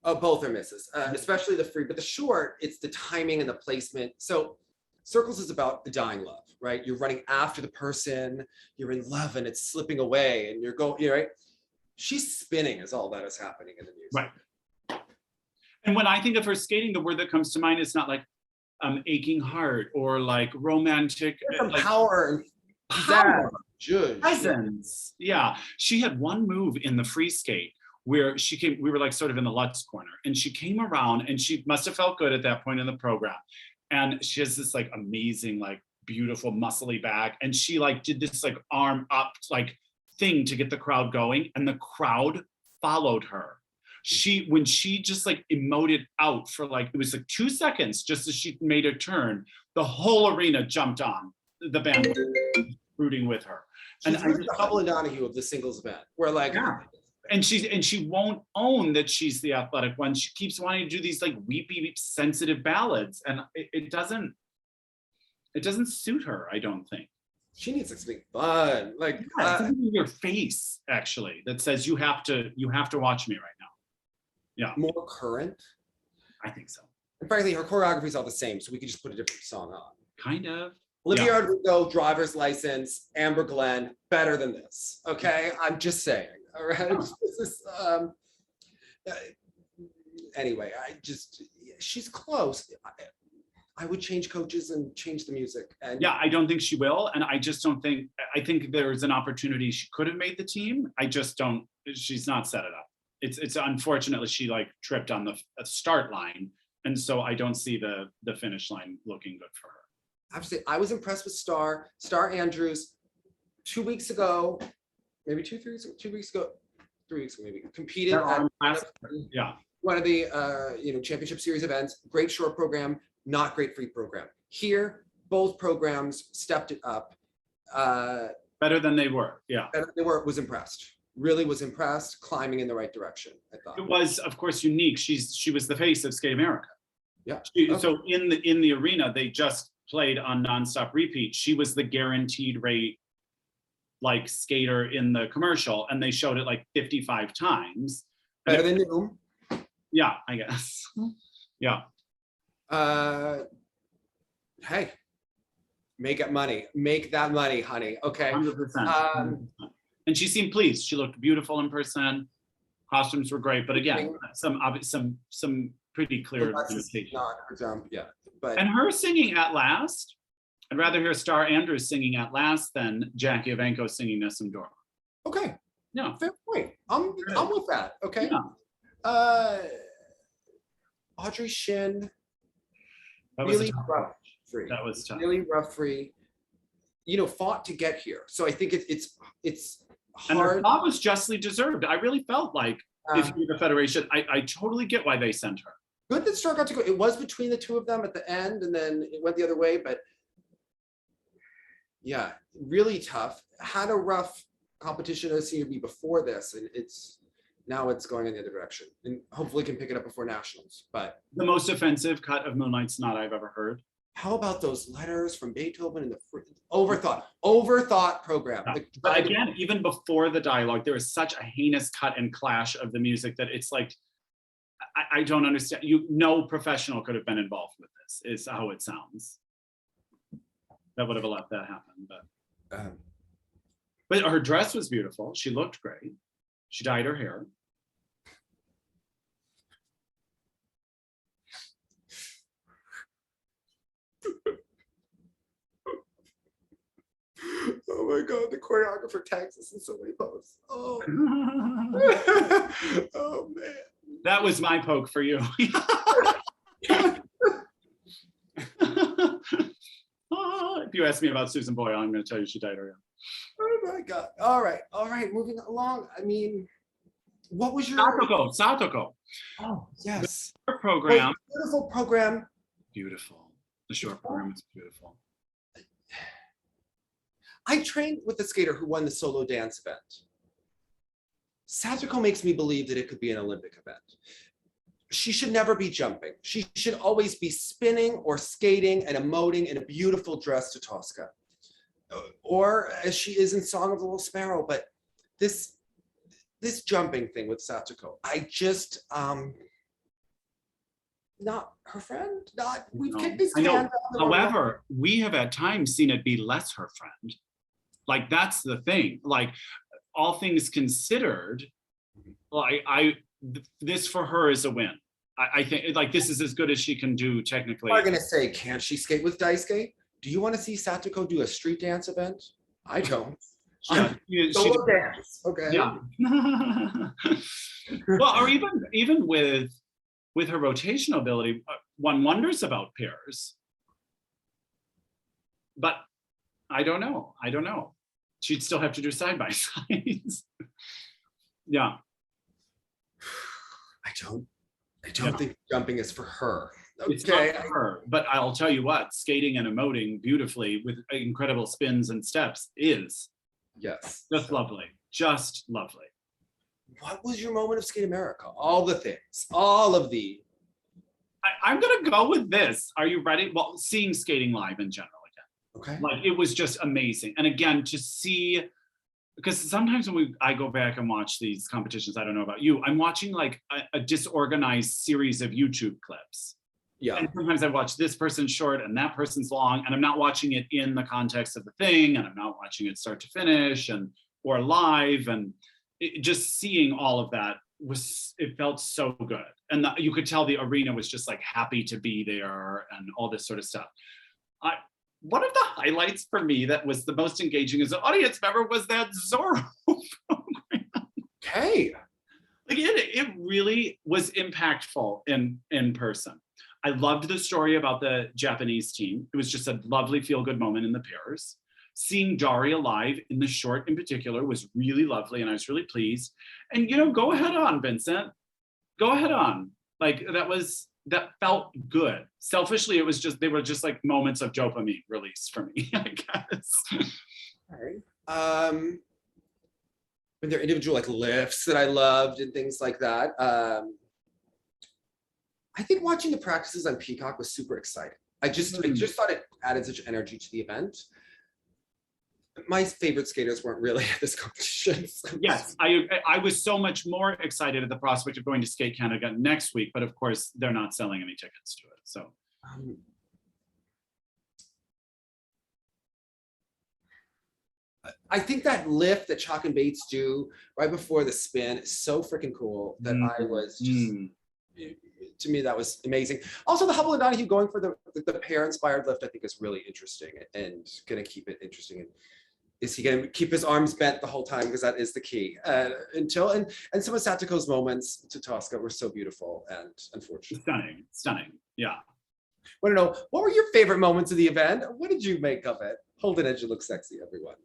Oh, both are misses, especially the free, but the short, it's the timing and the placement. So circles is about the dying love, right? You're running after the person, you're in love and it's slipping away and you're right? She's spinning is all that is happening in the music.
Right. And when I think of her skating, the word that comes to mind is not like aching heart or like romantic.
Some
like,
power and
presence. Yeah. She had one move in the free skate where she came, we were like sort of in the Lutz corner, and she came around and she must have felt good at that point in the program. And she has this like amazing, like beautiful muscly back. And she like did this like arm up like thing to get the crowd going. And the crowd followed her. When she just like emoted out for like, it was like 2 seconds, just as she made a turn, the whole arena jumped on the band rooting with her.
She's and the Hubbell and Donohue of the singles event. We're like,
yeah. And she won't own that she's the athletic one. She keeps wanting to do these like weepy, sensitive ballads, and it doesn't suit her. I don't think.
She needs something fun, like
something in your face actually that says you have to watch me right now. Yeah,
more current.
I think so.
And frankly, her choreography is all the same, so we could just put a different song on.
Kind of.
Olivia Rodrigo, driver's license, Amber Glenn, better than this. Okay, I'm just saying. All right. This is, anyway, she's close. I would change coaches and change the music. And
yeah, I don't think she will. And I just don't think, I think there's an opportunity she could have made the team. I just don't, she's not set it up. It's unfortunately, she like tripped on the start line. And so I don't see the finish line looking good for her.
I have to say, I was impressed with Star Andrews 2 weeks ago. Maybe 3 weeks ago, maybe, competed at one of the championship series events. Great short program, not great free program. Here, both programs stepped it up.
Better than they were, yeah.
Better than they were, was impressed. Really was impressed, climbing in the right direction, I thought.
It was, of course, unique. She was the face of Skate America.
Yeah.
So in the arena, they just played on nonstop repeat. She was the guaranteed rate like skater in the commercial, and they showed it like 55 times.
Better than Noom.
Yeah, I guess. Yeah.
Hey, make that money, honey. Okay.
100%. And she seemed pleased. She looked beautiful in person. Costumes were great, but again, some pretty clear limitations.
Not her jump, yeah. But
and her singing At Last. I'd rather hear Star Andrews singing At Last than Jackie Evanko singing Nessun Dorma.
Okay.
Yeah.
Fair point. I'm with that. Okay.
Yeah.
Audrey Shin.
That was
really rough free.
That was tough.
Really rough free. Fought to get here. So I think it's hard.
And her thought was justly deserved. I really felt like if you're the Federation, I totally get why they sent her.
Good that Star got to go. It was between the two of them at the end, and then it went the other way, but yeah, really tough. Had a rough competition as seemed to be before this, and now it's going in the other direction, and hopefully can pick it up before nationals. But
the most offensive cut of Moonlight Sonata I've ever heard.
How about those letters from Beethoven and the overthought program?
Yeah. But again, even before the dialogue, there was such a heinous cut and clash of the music that it's like I don't understand. No professional could have been involved with this, is how it sounds. That would have let that happen, but her dress was beautiful. She looked great. She dyed her hair.
Oh my God, the choreographer tags us in so many posts. Oh, oh man.
That was my poke for you. If you ask me about Susan Boyle, I'm going to tell you she dyed her hair.
Oh my God. All right, moving along. I mean, what was your
Satoko.
Oh, yes.
Her program.
Beautiful program.
Beautiful. The short program is beautiful.
I trained with a skater who won the solo dance event. Satoko makes me believe that it could be an Olympic event. She should never be jumping. She should always be spinning or skating and emoting in a beautiful dress to Tosca. Or as she is in Song of the Little Sparrow, but this jumping thing with Satoko, I just, not her friend, we've kicked these cans.
However, we have at times seen it be less her friend. Like, that's the thing. Like, all things considered, this for her is a win. I think, like, this is as good as she can do technically.
I'm gonna say, can't she skate with Daisuke? Do you want to see Satoko do a street dance event? I don't.
Yeah,
Solo dance. Okay.
Yeah. Well, or even with her rotational ability, one wonders about pairs. But I don't know. She'd still have to do side by sides. Yeah.
I don't think jumping is for her. Okay.
It's not for her, but I'll tell you what, skating and emoting beautifully with incredible spins and steps is
yes,
just lovely. Just lovely.
What was your moment of Skate America? All the things, all of the.
I'm gonna go with this. Are you ready? Well, seeing skating live in general again.
Okay.
Like, it was just amazing. And again, to see, because sometimes when I go back and watch these competitions, I don't know about you, I'm watching like a disorganized series of YouTube clips.
Yeah.
And sometimes I watch this person's short and that person's long, and I'm not watching it in the context of the thing, and I'm not watching it start to finish or live, and just seeing all of that it felt so good. And you could tell the arena was just like happy to be there and all this sort of stuff. One of the highlights for me that was the most engaging as an audience member was that Zorro program.
Okay.
Like, it really was impactful in person. I loved the story about the Japanese team. It was just a lovely feel-good moment in the pairs. Seeing Daria live in the short in particular was really lovely, and I was really pleased. And, go ahead on, Vincent. Go ahead on. Like, that felt good. Selfishly, they were just like moments of dopamine release for me, I guess.
All right. When there are individual like lifts that I loved and things like that. I think watching the practices on Peacock was super exciting. I just thought it added such energy to the event. My favorite skaters weren't really at this competition. So.
Yes, I was so much more excited at the prospect of going to Skate Canada next week, but of course they're not selling any tickets to it. So
I think that lift that Chock and Bates do right before the spin is so freaking cool that I was just. To me, that was amazing. Also, the Hubbell and Donohue going for the pair-inspired lift, I think, is really interesting and going to keep it interesting. And is he going to keep his arms bent the whole time? Because that is the key. And some of Satoko's moments to Tosca were so beautiful and unfortunate.
Stunning. Yeah.
I want to know, what were your favorite moments of the event? What did you make of it? Hold it as you look sexy, everyone.